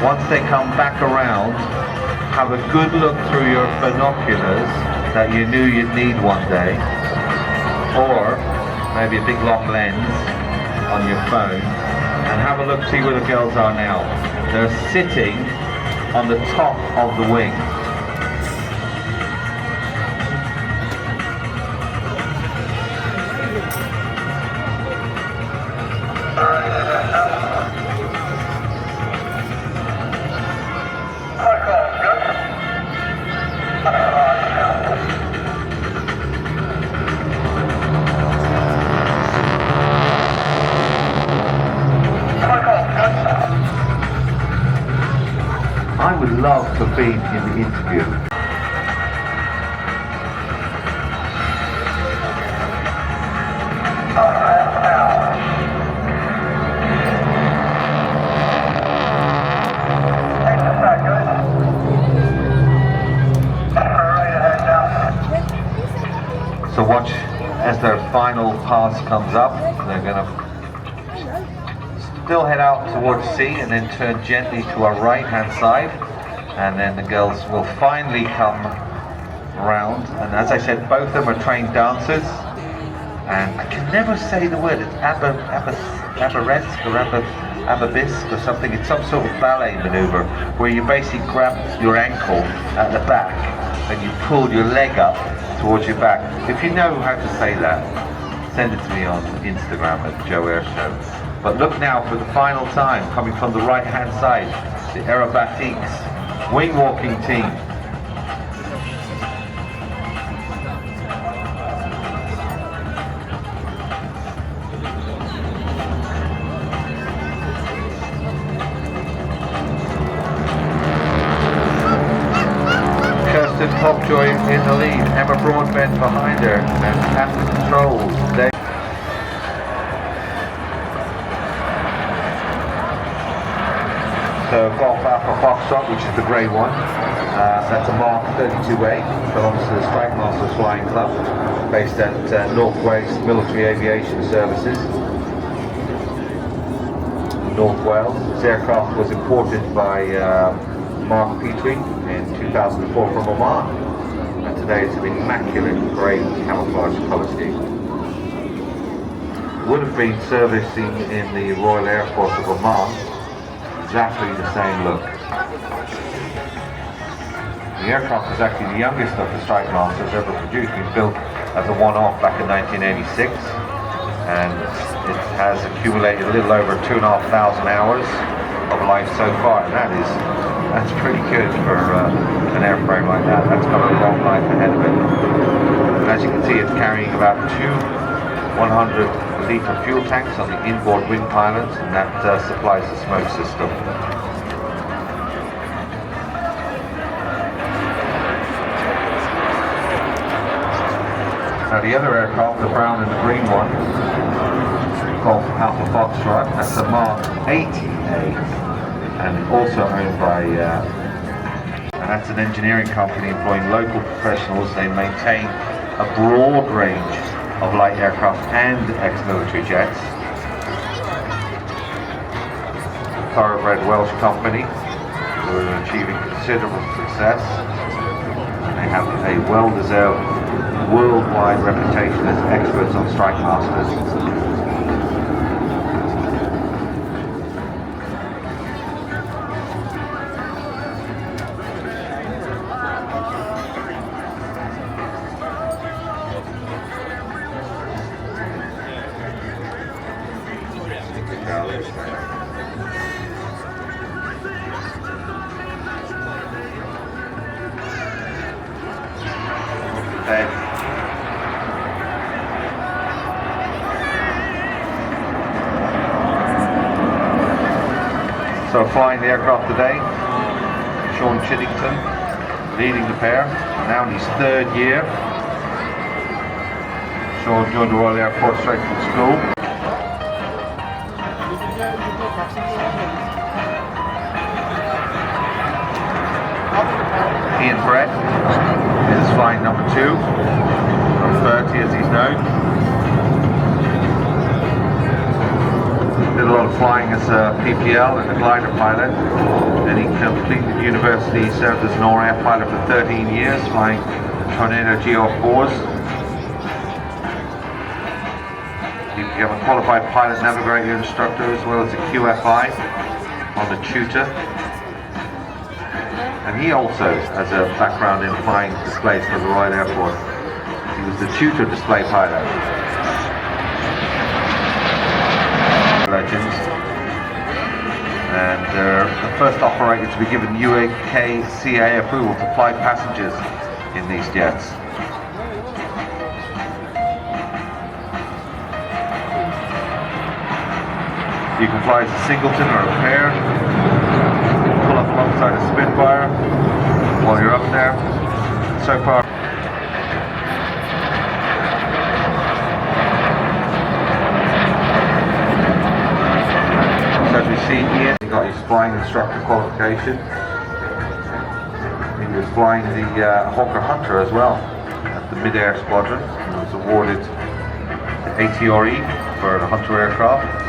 once they come back around, have a good look through your binoculars that you knew you'd need one day, or maybe a big long lens on your phone, and have a look, see where the girls are now. They're sitting on the top of the wing. I would love to be in the interview. So watch as their final pass comes up. They're going to still head out towards sea and then turn gently to our right hand side, and then the girls will finally come round. And as I said, both of them are trained dancers, and I can never say the word. It's abaresque or ababisque or something. It's some sort of ballet maneuver where you basically grab your ankle at the back and you pull your leg up towards your back. If you know how to say that, send it to me on Instagram at Joe Airshow. But look now for the final time, coming from the right hand side, the aerobatics wing walking team. Kirsten Popjoy in the lead, Emma Broadbent behind her, and at the controls. So Golf Alpha Foxtrot, which is the grey one, that's a Mark 32A, belongs to the Strike Masters Flying Club, based at North Wales Military Aviation Services, North Wales. This aircraft was imported by Mark Petrie in 2004 from Oman, and today it's an immaculate grey camouflage colour scheme. Would have been servicing in the Royal Air Force of Oman. Exactly the same look. The aircraft is actually the youngest of the Strike Masters ever produced. It was built as a one-off back in 1986, and it has accumulated a little over 2,500 hours of life so far, and that's pretty good for an airframe like that. That's got a long life ahead of it. And as you can see, it's carrying about two 100-litre fuel tanks on the inboard wing pylons, and that supplies the smoke system. Now the other aircraft, the brown and the green one, called Alpha Foxtrot, that's a Mark 80A, and also owned by, and that's an engineering company employing local professionals. They maintain a broad range of light aircraft and ex-military jets. A thoroughbred Welsh company who are achieving considerable success. They have a well-deserved worldwide reputation as experts on Strike Masters. So flying the aircraft today, Sean Chiddington leading the pair, now in his third year. Sean joined the Royal Air Force straight from school. Ian Brett is flying number 2, or 30 as he's known. Did a lot of flying as a PPL and a glider pilot. Then he completed university, served as an all-air pilot for 13 years, flying Tornado GR4s. He became a qualified pilot navigator instructor as well as a QFI on the tutor. And he also has a background in flying displays for the Royal Air Force. He was the tutor display pilot. Legends. And they're the first operator to be given UKCA approval to fly passengers in these jets. You can fly as a singleton or a pair. Pull up alongside a Spitfire while you're up there. So far, so as we see Ian, he got his flying instructor qualification. He was flying the Hawker Hunter as well at the Mid-Air Squadron. He was awarded the ATRE for the Hunter aircraft.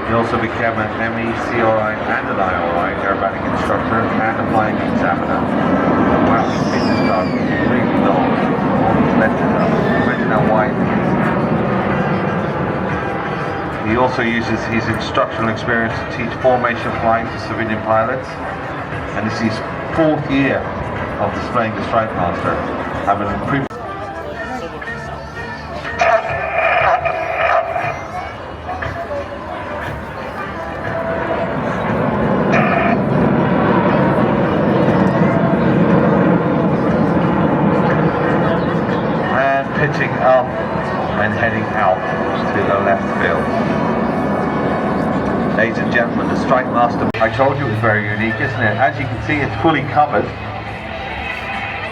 He also became an ME, CRI and an IRI aerobatic instructor and a flying examiner. Wow, this is done really long. All these letters up. Imagine how wide it is. He also uses his instructional experience to teach formation flying for civilian pilots. And this is his 4th year of displaying the Strike Master, having previous pitching up and heading out to the left field. Ladies and gentlemen, the Strike Master, I told you it was very unique, isn't it? As you can see, it's fully covered.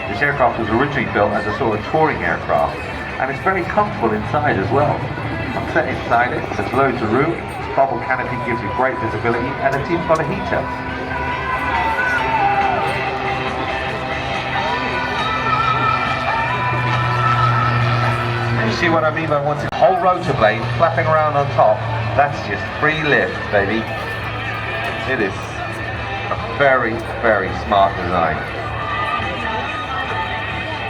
This aircraft was originally built as a sort of touring aircraft, and it's very comfortable inside as well. I'm sitting inside it, there's loads of room, bubble canopy gives you great visibility, and it's even got a heater. You see what I mean by wanting a whole rotor blade flapping around on top? That's just free lift, baby. It is a very, very smart design.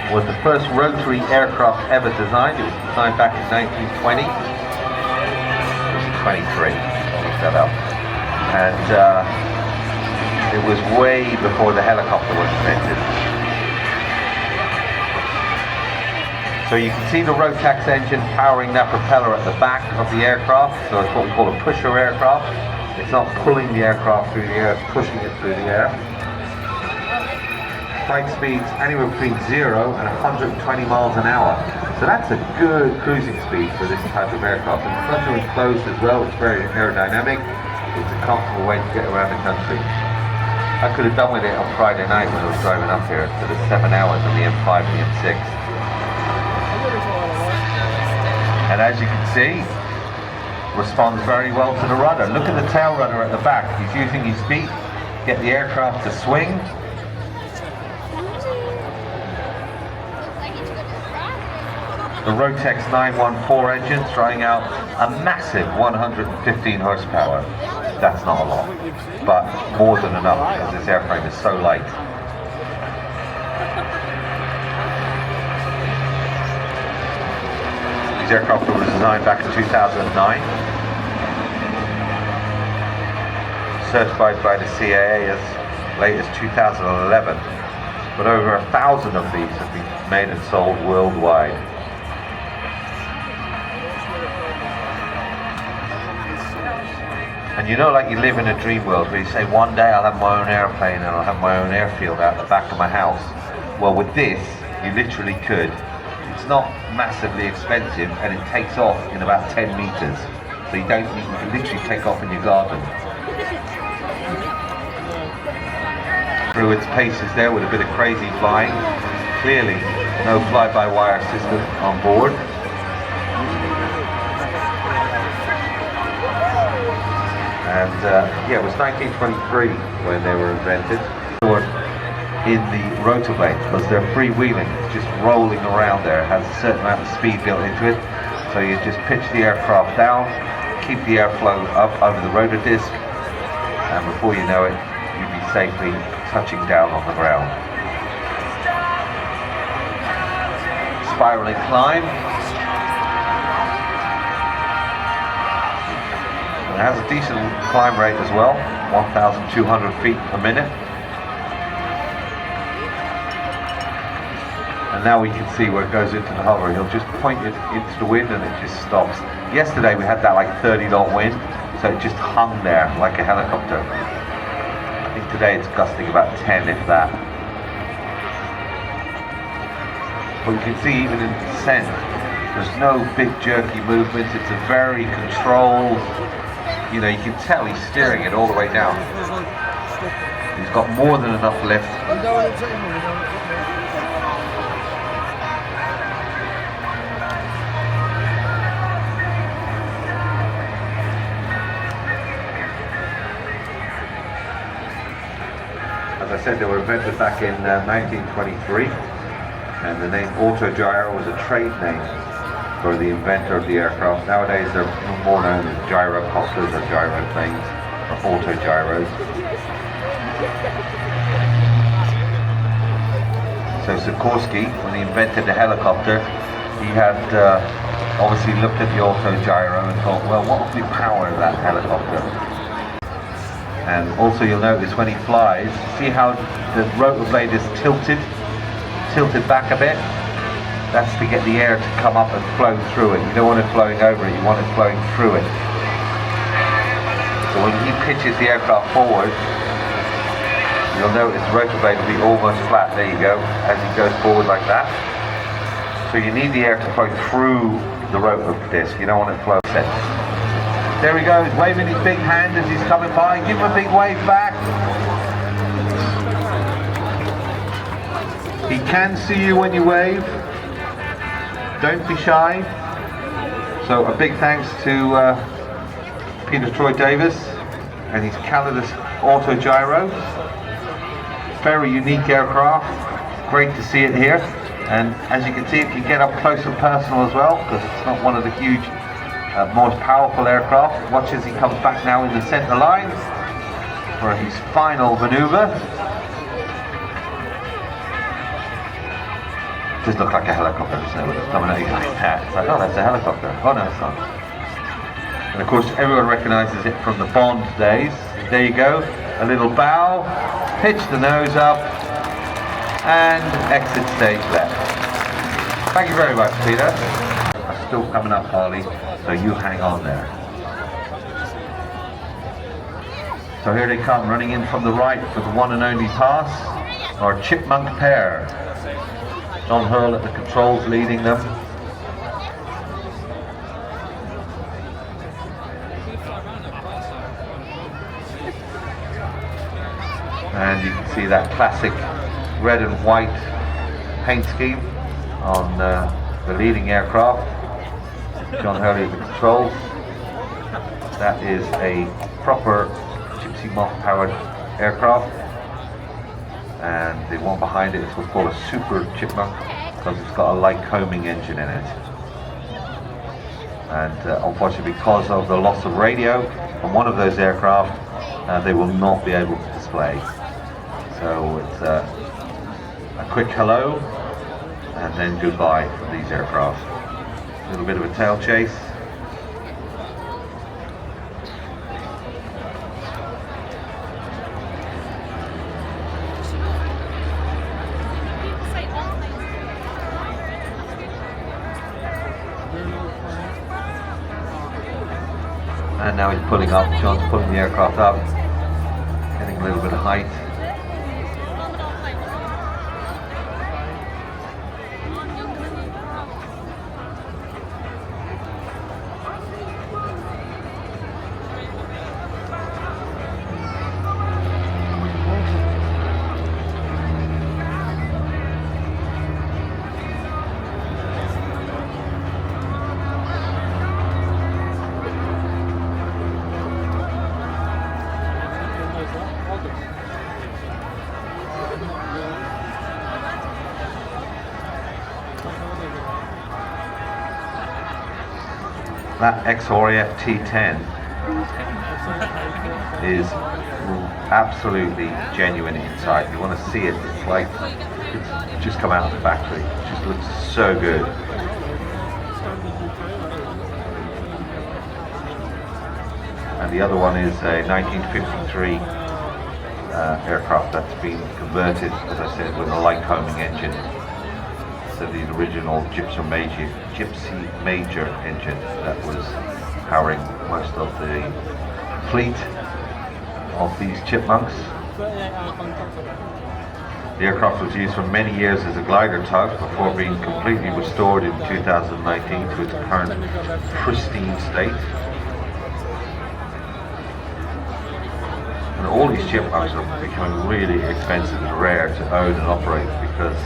It was the first rotary aircraft ever designed. It was designed back in 1920. It was 23, I'll look that up. And it was way before the helicopter was invented. So you can see the Rotax engine powering that propeller at the back of the aircraft. So it's what we call a pusher aircraft. It's not pulling the aircraft through the air, it's pushing it through the air. Flight speeds anywhere between 0 and 120 miles an hour. So that's a good cruising speed for this type of aircraft. And the front door is closed as well, it's very aerodynamic. It's a comfortable way to get around the country. I could have done with it on Friday night when I was driving up here for the 7 hours on the M5 and the M6. And as you can see, responds very well to the rudder. Look at the tail rudder at the back. He's using his feet, get the aircraft to swing. The Rotax 914 engine throwing out a massive 115 horsepower. That's not a lot, but more than enough because this airframe is so light. These aircraft were designed back in 2009, certified by the CAA as late as 2011, but over 1,000 of these have been made and sold worldwide. And you know, like you live in a dream world where you say, one day I'll have my own airplane and I'll have my own airfield out the back of my house. Well, with this, you literally could. It's not massively expensive and it takes off in about 10 meters. So you can literally take off in your garden. Through its paces there with a bit of crazy flying. Clearly, no fly-by-wire system on board. And yeah, it was 1923 when they were invented. In the rotor blade, because they're freewheeling, just rolling around there. It has a certain amount of speed built into it. So you just pitch the aircraft down, keep the airflow up over the rotor disc, and before you know it, you'll be safely touching down on the ground. Spiraling climb. It has a decent climb rate as well, 1,200 feet a minute. And now we can see where it goes into the hover. He'll just point it into the wind and it just stops. Yesterday we had that like 30-knot wind, so it just hung there like a helicopter. I think today it's gusting about 10, if that. But you can see even in descent, there's no big jerky movements. It's a very controlled, you know, you can tell he's steering it all the way down. He's got more than enough lift. As I said, they were invented back in 1923, and the name autogyro was a trade name for the inventor of the aircraft. Nowadays they're more known as gyrocopters or gyroplanes or autogyros. So Sikorsky, when he invented the helicopter, he had obviously looked at the autogyro and thought, well, what would we power that helicopter? And also you'll notice when he flies, see how the rotor blade is tilted back a bit? That's to get the air to come up and flow through it. You don't want it flowing over it, you want it flowing through it. So when he pitches the aircraft forward, you'll notice the rotor blade will be almost flat, there you go, as he goes forward like that. So you need the air to flow through the rotor disc, you don't want it to flow set. There he goes, waving his big hand as he's coming by. Give him a big wave back. He can see you when you wave. Don't be shy. So a big thanks to Peter Troy Davis and his Calidus autogyro. Very unique aircraft. Great to see it here. And as you can see, it can get up close and personal as well, because it's not one of the huge most powerful aircraft. Watch as he comes back now in the centre line for his final manoeuvre. Does look like a helicopter, doesn't it, when it's coming at you like that. It's like, oh, that's a helicopter. Oh no, it's not. And of course everyone recognises it from the Bond days. There you go, a little bow, pitch the nose up and exit stage left. Thank you very much, Peter. I'm still coming up, Harley. So you hang on there. So here they come, running in from the right for the one and only pass. Our chipmunk pair. John Hurl at the controls leading them. And you can see that classic red and white paint scheme on the leading aircraft. John Hurley at the controls. That is a proper gypsy moth powered aircraft, and the one behind it is what's called a super chipmunk, because it's got a Lycoming engine in it. And unfortunately, because of the loss of radio on one of those aircraft, they will not be able to display. So it's a quick hello and then goodbye for these aircraft. A little bit of a tail chase. And now he's pulling up. John's pulling the aircraft up, getting a little bit of height. That XRF T10 is absolutely genuine inside. You want to see it. It's like it's just come out of the factory. It just looks so good. And the other one is a 1953 aircraft that's been converted, as I said, with a light homing engine. So the original Gypsy Major engine that was powering most of the fleet of these Chipmunks. The aircraft was used for many years as a glider tug before being completely restored in 2019 to its current pristine state. And all these Chipmunks are becoming really expensive and rare to own and operate because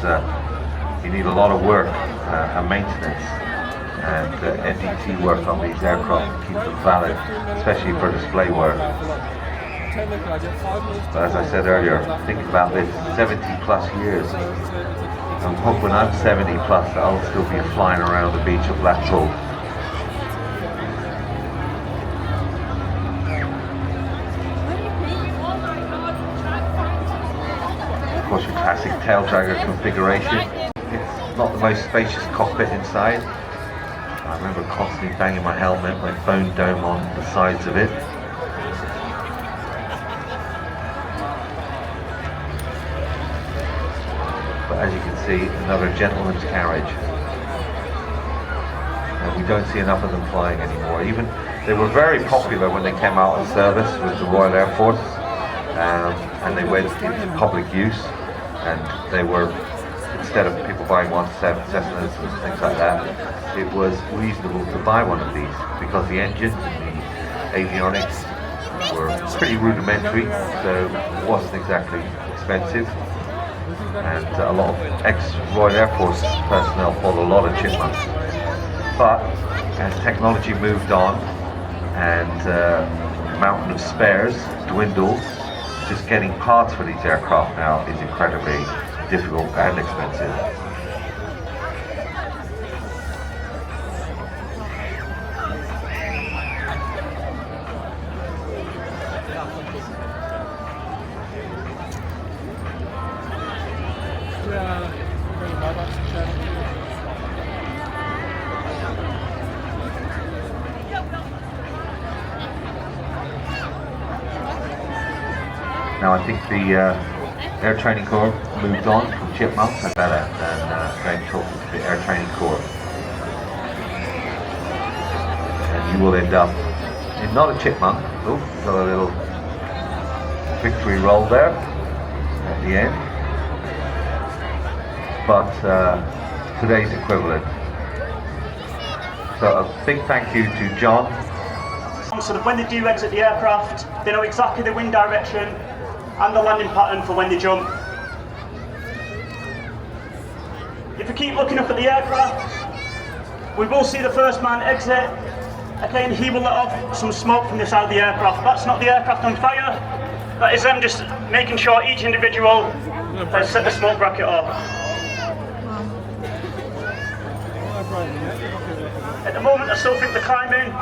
you need a lot of work and maintenance and NDT work on these aircraft to keep them valid, especially for display work. But as I said earlier, think about this, 70 plus years. I hope when I'm 70 plus I'll still be flying around the beach of Blackpool. Of course, your classic tail dragger configuration. It's not the most spacious cockpit inside. I remember constantly banging my helmet, my bone dome on the sides of it. But as you can see, another gentleman's carriage. And we don't see enough of them flying anymore. Even they were very popular when they came out of service with the Royal Air Force, and they went into public use, and they were, instead of people buying Cessnas and things like that, it was reasonable to buy one of these because the engines and the avionics were pretty rudimentary, so it wasn't exactly expensive. And a lot of ex-Royal Air Force personnel bought a lot of Chipmunks. But as technology moved on and the mountain of spares dwindled, just getting parts for these aircraft now is incredibly difficult and expensive. Now I think the Air Training Corps moved on from Chipmunks and better than going talking to the Air Training Corps. And you will end up in not a Chipmunk. Oh, got a little victory roll there at the end. But today's equivalent. So a big thank you to John. So that when they do exit the aircraft, they know exactly the wind direction and the landing pattern for when they jump. If we keep looking up at the aircraft, we will see the first man exit. Okay, and he will let off some smoke from the side of the aircraft. That's not the aircraft on fire, that is them just making sure each individual has set the smoke bracket off. At the moment I still think they're climbing,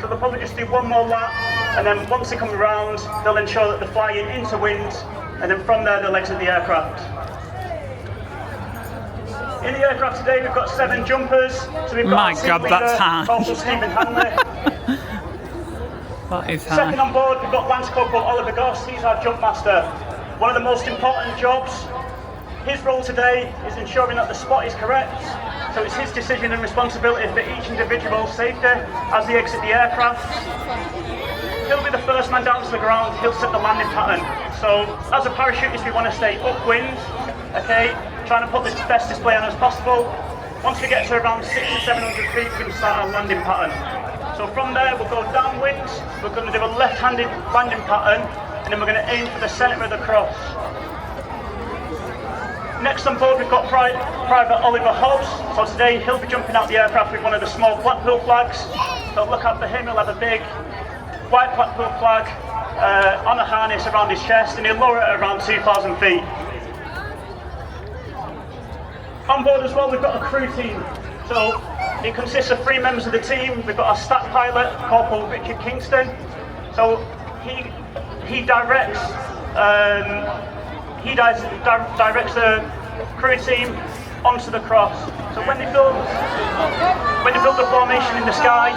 so they'll probably just do one more lap, and then once they come around, they'll ensure that they're flying into wind, and then from there they'll exit the aircraft. In the aircraft today we've got 7 jumpers, so we've got My God, that's high. Corporal Stephen Hanley. That is high. Second on board we've got Lance Corporal Oliver Goss, he's our jump master. One of the most important jobs. His role today is ensuring that the spot is correct, so it's his decision and responsibility for each individual's safety as they exit the aircraft. he'll be the first man down to the ground. He'll set the landing pattern. So as a parachutist, we want to stay upwind, okay, trying to put the best display on as possible. Once we get to around 600 to 700 feet, we can start our landing pattern. So from there, we'll go downwind. We're going to do a left-handed landing pattern, and then we're going to aim for the centre of the cross. Next on board, we've got Private Oliver Hobbs. So today, he'll be jumping out the aircraft with one of the small Blackpool flags. So look out for him. He'll have a big white Blackpool flag on a harness around his chest, and he'll lower it around 2,000 feet. On board as well, we've got a crew team. So it consists of 3 members of the team. We've got our stat pilot, Corporal Richard Kingston. So he directs the crew team onto the cross. So when they build the formation in the sky,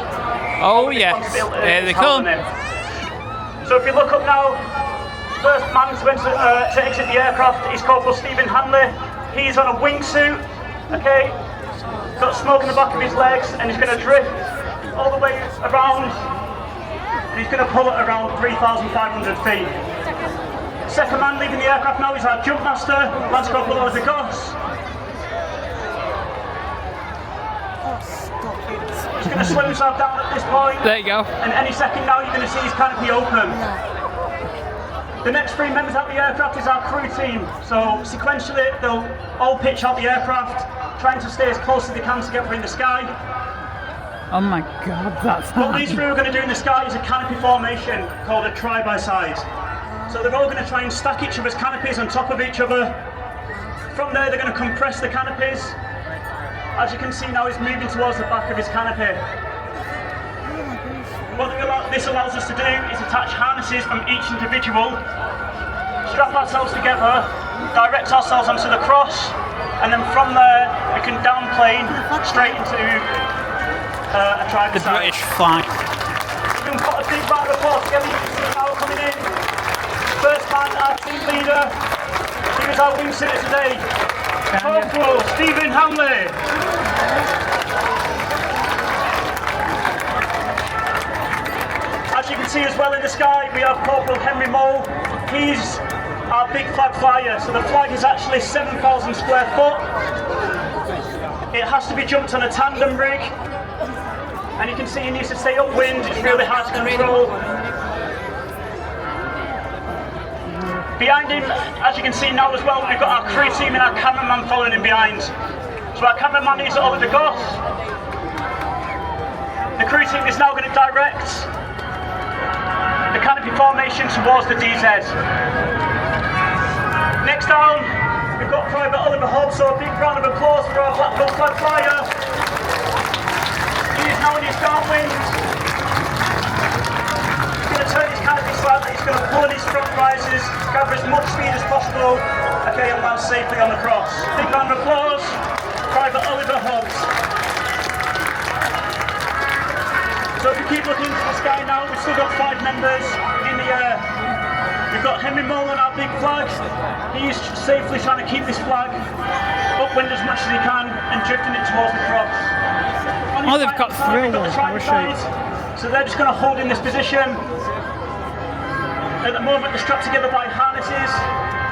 oh yes, there they come. So if you look up now, first man to exit the aircraft is Corporal Stephen Hanley. He's on a wingsuit, okay, got smoke in the back of his legs, and he's going to drift all the way around, and he's going to pull it around 3,500 feet. Second man leaving the aircraft now is our jump master, Lance Corporal Oliver Goss. He's going to slow himself down at this point. There you go. And any second now, you're going to see his canopy open. The next 3 members out the aircraft is our crew team. So sequentially, they'll all pitch out the aircraft, trying to stay as close as they can together in the sky. Oh my God, that's What these 3 are going to do in the sky is a canopy formation called a try-by-side. So they're all going to try and stack each other's canopies on top of each other. From there, they're going to compress the canopies. As you can see now, he's moving towards the back of his canopy. What this allows us to do is attach harnesses from each individual, strap ourselves together, direct ourselves onto the cross, and then from there we can downplane straight into a try-by-side. The British flag. We can put a big round of applause together. You can see now coming in. First man, our team leader. He is our wingsuiter today. Corporal Stephen Hanley. As you can see as well in the sky, we have Corporal Henry Mole. He's our big flag flyer. So the flag is actually 7,000 square foot. It has to be jumped on a tandem rig. And you can see he needs to stay upwind. It's really hard to control. Behind him, as you can see now as well, we've got our crew team and our cameraman following him behind. So our cameraman is Oliver Goss. The crew team is now going to direct the canopy formation towards the DZ. Next down, we've got Private Oliver Hobbs, so a big round of applause for our Blackpool flag flyer. He is now in his downwind. He's going to turn his canopy slightly, he's going to pull in his front risers, gather as much speed as possible, okay, and land safely on the cross. Big round of applause, Private Oliver Hobbs. So if you keep looking into the sky now, we've still got 5 members in the air. We've got Henry Mole on our big flag. He's safely trying to keep this flag upwind as much as he can and drifting it towards the cross. Oh, they've got 3 of those parachutes. So they're just going to hold in this position. At the moment, they're strapped together by harnesses.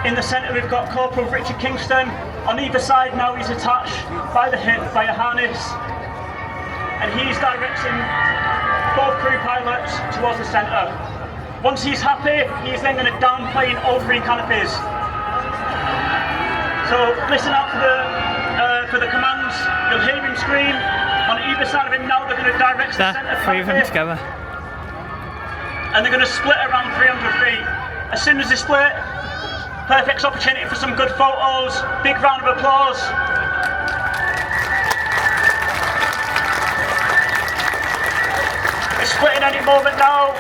In the centre, we've got Corporal Richard Kingston. On either side now, he's attached by the hip by a harness. And he's directing both crew pilots towards the centre. Once he's happy, he's then going to downplane all 3 canopies. So listen out for the commands. You'll hear him scream. On either side of him now, they're going to direct the centre 3 of them canopy. together. And they're going to split around 300 feet. As soon as they split, perfect opportunity for some good photos. Big round of applause. It's splitting any moment now.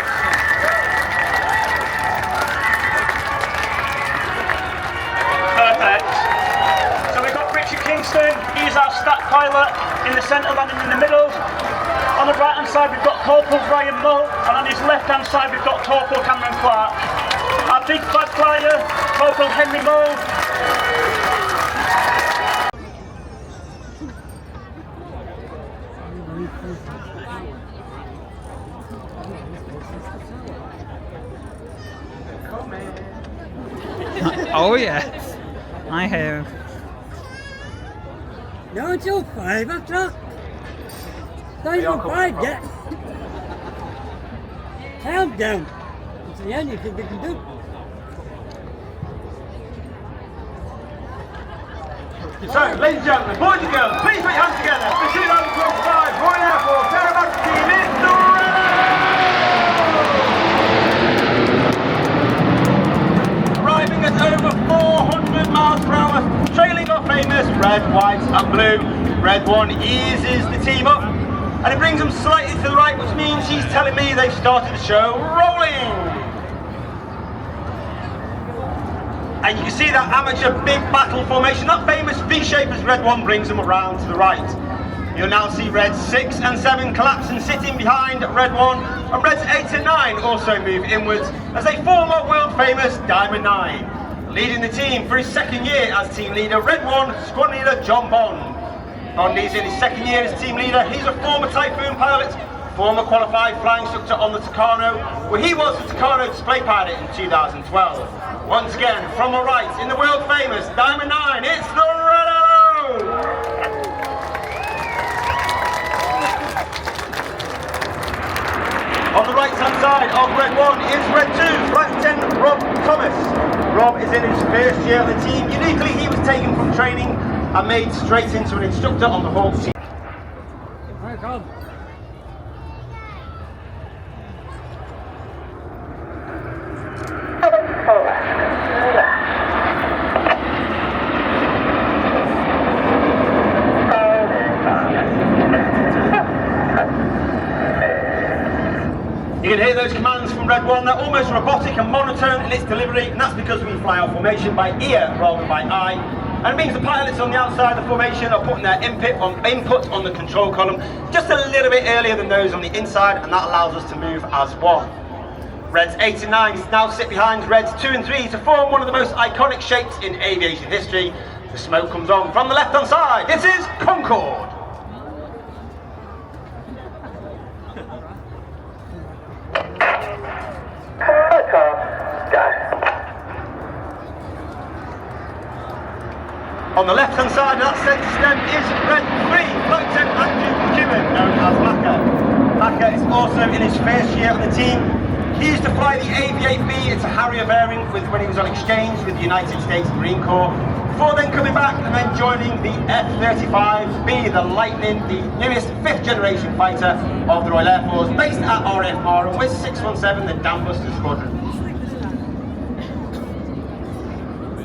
Perfect. So we've got Richard Kingston, he's our stat pilot in the centre, landing in the middle. On the right hand side we've got Corporal Brian Mull, and on his left hand side we've got Corporal Cameron Clark. Our big flag flyer, Corporal Henry Mull. Oh yes, I have. No, until 5 o'clock. Not even 5 yet. Countdown. It's the only thing they can do. So, ladies and gentlemen, boys and girls, please put your hands together for 2025 Royal Air Force Aerobatic Team in the arriving at over 400 miles per hour, trailing our famous red, white and blue. Red one eases the team up and it brings them slightly to the right, which means he's telling me they've started the show rolling. And you can see that amateur big battle formation, that famous V shape as red one brings them around to the right. You'll now see reds 6 and 7 collapse and sitting behind red 1, and reds 8 and 9 also move inwards as they form our world famous Diamond 9. Leading the team for his second year as team leader, red 1, squad leader John Bond. Bondy's in his second year as team leader. He's a former Typhoon pilot, former qualified flying instructor on the Tucano, where he was the Tucano display pilot in 2012. Once again, from our right, in the world famous Diamond 9, it's the Red Arrow! On the right hand side of red 1 is red 2, Flight Lieutenant Rob Thomas. Rob is in his first year of the team. Uniquely, he was taken from training and made straight into an instructor on the Hawk team. You can hear those commands from Red 1, they're almost robotic and monotone in its delivery, and that's because we fly our formation by ear rather than by eye. And it means the pilots on the outside of the formation are putting their input on the control column just a little bit earlier than those on the inside, and that allows us to move as one. Reds 8 and 9 now sit behind Reds 2 and 3 to form one of the most iconic shapes in aviation history. The smoke comes on from the left hand side. This is Concorde. On the left hand side of that centre stem is red 3, Lieutenant Andrew McKibben, known as Macca. Macca is also in his first year on the team. He used to fly the AV-8B, it's a Harrier variant when he was on exchange with the United States Marine Corps, before then coming back and then joining the F-35B, the Lightning, the newest 5th generation fighter of the Royal Air Force, based at RF Marham with 617, the Dambuster Squadron.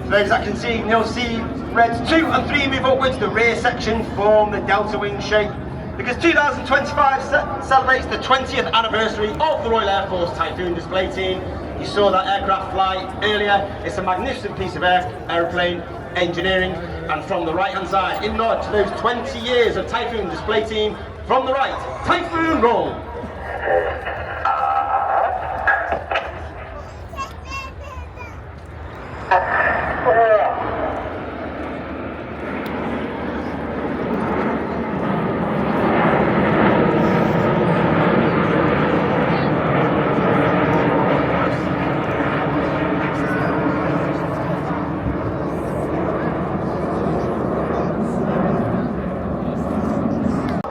For those that can see, you'll see Reds 2 and 3 move upwards, the rear section form the delta wing shape, because 2025 celebrates the 20th anniversary of the Royal Air Force Typhoon display team. You saw that aircraft fly earlier. It's a magnificent piece of aeroplane engineering, and from the right hand side, in nod to those 20 years of Typhoon display team, from the right, Typhoon roll.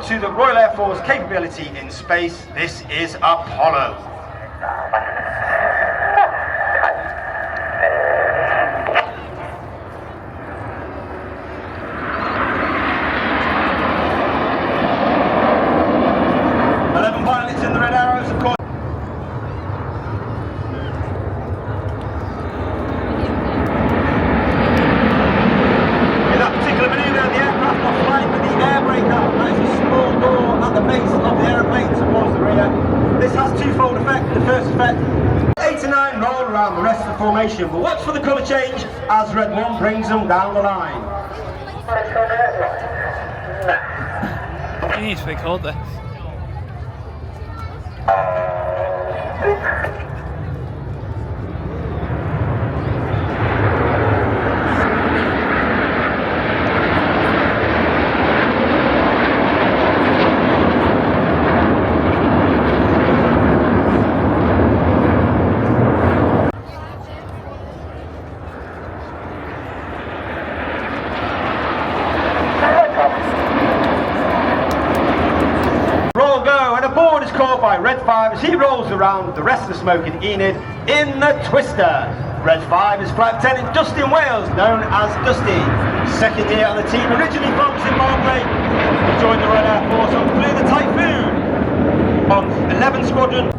To the Royal Air Force capability in space, this is Apollo. 11 pilots in the red arrows, of course. In that particular maneuver, the aircraft was flying with the air brake out. That is a small door at the base of the aeroplane towards the rear. This has twofold effect. The first effect, 8 and 9 roll around the rest of the formation, but watch for the colour change as red 1 brings them down the line. You need to record this. Roll go, and a board is caught by Red 5 as he rolls around the rest of the smoke in Enid in the Twister. Red 5 is Flight Lieutenant Dustin Wales, known as Dusty. Second year on the team, originally from Zimbabwe. He joined the Red Air Force and flew the Typhoon on 11 Squadron.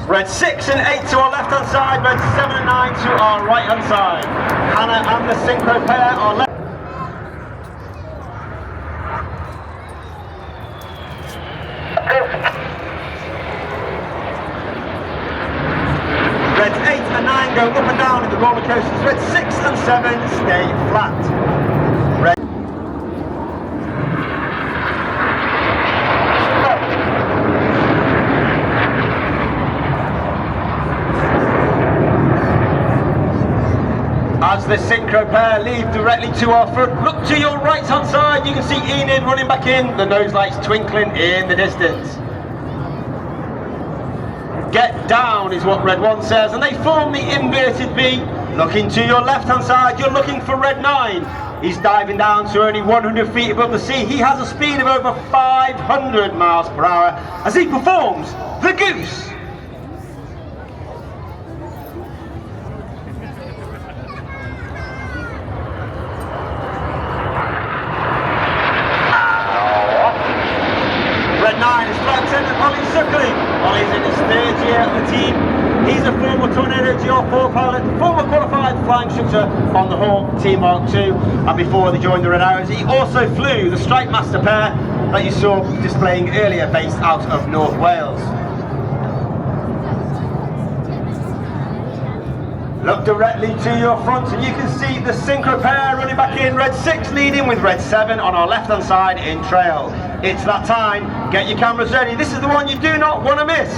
Red 6 and 8 to our left hand side, Red 7 and 9 to our right hand side. Hannah and the synchro pair are left. Red 8 and 9 go up and down in the roller coasters. Red 6 and 7 stay flat. Red As the synchro pair leave directly to our front, look to your right hand side, you can see Enid running back in, the nose lights twinkling in the distance. Get down is what Red 1 says, and they form the inverted V. Looking to your left hand side, you're looking for Red 9. He's diving down to only 100 feet above the sea. He has a speed of over 500 miles per hour as he performs the Goose. Ollie's in his third year at the team. He's a former Tornado GR4 pilot, former qualified flying instructor on the Hawk Team Mark II, and before they joined the Red Arrows, he also flew the Strike Master pair that you saw displaying earlier, based out of North Wales. Look directly to your front and you can see the synchro pair running back in, Red 6 leading with Red 7 on our left hand side in trail. It's that time, get your cameras ready, this is the one you do not want to miss.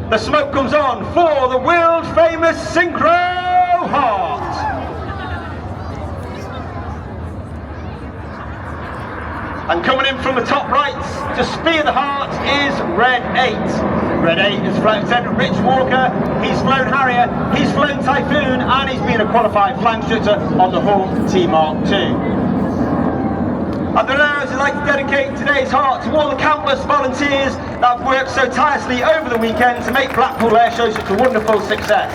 The smoke comes on for the world famous Synchro Heart. And coming in from the top right to spear the heart is Red 8. Red 8 is Flight Lieutenant Rich Walker. He's flown Harrier, he's flown Typhoon, and he's been a qualified flying instructor on the Hawk Team Mark II. At the Arrows, I'd like to dedicate today's heart to all the countless volunteers that have worked so tirelessly over the weekend to make Blackpool Airshow such a wonderful success.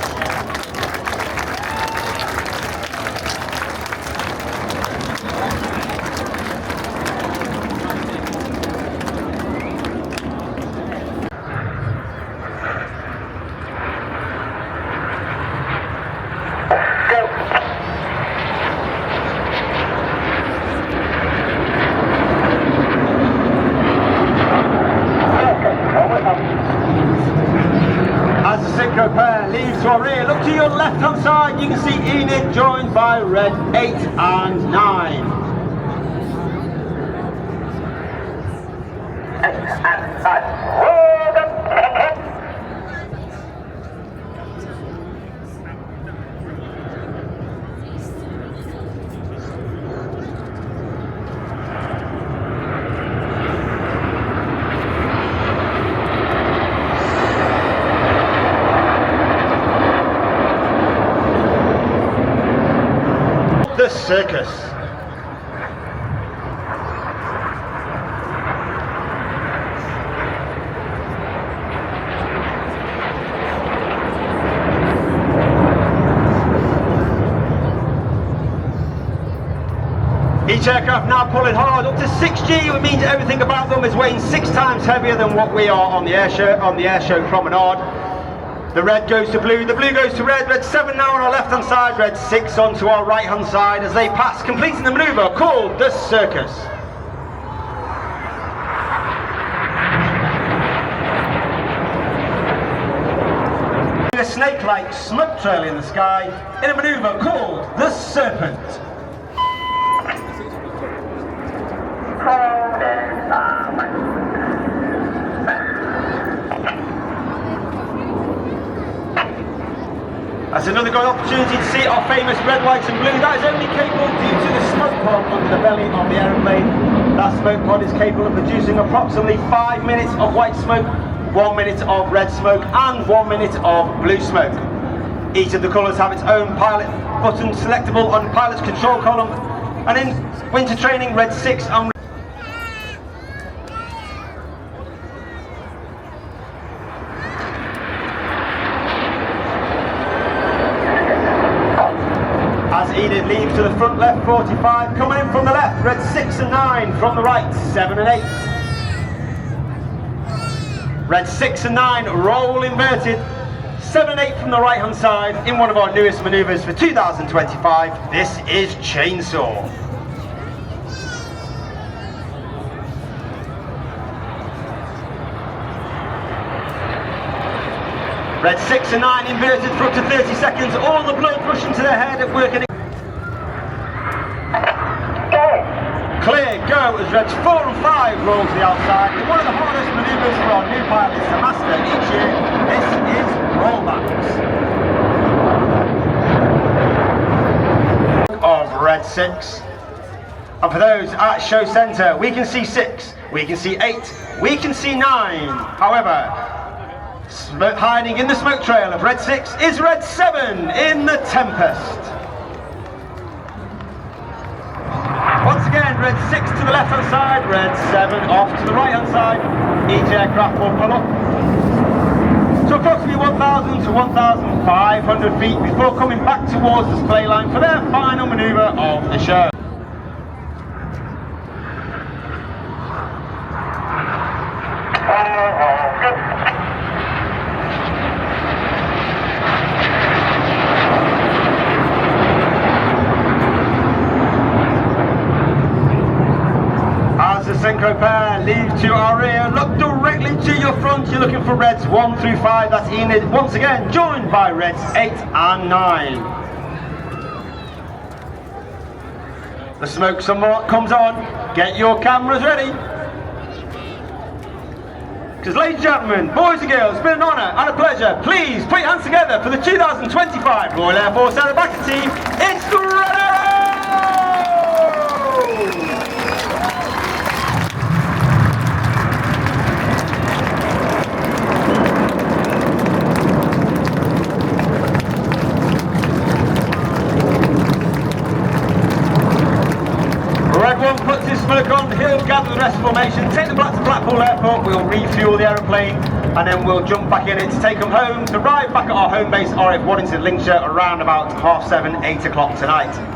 As the synchro pair leaves to our rear, look to your left hand side, you can see Enid joined by Red 8 and 9. The circus. Each aircraft now pulling hard up to 6G, which means everything about them is weighing 6 times heavier than what we are on the airshow promenade. The red goes to blue, the blue goes to red, Red 7 now on our left hand side, Red 6 onto our right hand side as they pass, completing the manoeuvre called the circus. A snake-like smoke trail in the sky in a manoeuvre called the serpent. That's another great opportunity to see our famous red, white and blue. That is only capable due to the smoke pod under the belly of the aeroplane. That smoke pod is capable of producing approximately 5 minutes of white smoke 1 minute of red smoke and 1 minute of blue smoke. Each of the colours have its own pilot button selectable on pilot's control column, and in winter training, red 6 and Enid leaves to the front left 45, coming in from the left, red 6 and 9, from the right 7 and 8. Red 6 and 9 roll inverted, 7 and 8 from the right hand side in one of our newest manoeuvres for 2025. This is Chainsaw. Red 6 and 9 inverted for up to 30 seconds, all the blood rushing to their head, working. Clear, go, as Reds 4 and 5 roll to the outside. In one of the hardest manoeuvres for our new pilots to master each year, this is rollbacks. Of Red 6. And for those at show centre, we can see 6, we can see 8, we can see 9. However, hiding in the smoke trail of Red 6 is Red 7 in the Tempest. Once again, Red 6 to the left hand side, Red 7 off to the right hand side. Each aircraft will pull up to approximately 1,000 to 1,500 feet before coming back towards the display line for their final manoeuvre of the show. Synchro pair, leave to our rear, look directly to your front. You're looking for Reds 1 through 5, that's Enid, once again joined by Reds 8 and 9. The smoke somewhat comes on, get your cameras ready. Because ladies and gentlemen, boys and girls, it's been an honour and a pleasure. Please put your hands together for the 2025 Royal Air Force Aerobatic team. It's the Red Arrow! Red 1 puts his smoke on, he'll gather the rest of the formation, take them back to Blackpool Airport, we'll refuel the aeroplane, and then we'll jump back in it to take them home, to arrive back at our home base, RF Waddington, Lincolnshire, around about 7:30, 8 o'clock tonight.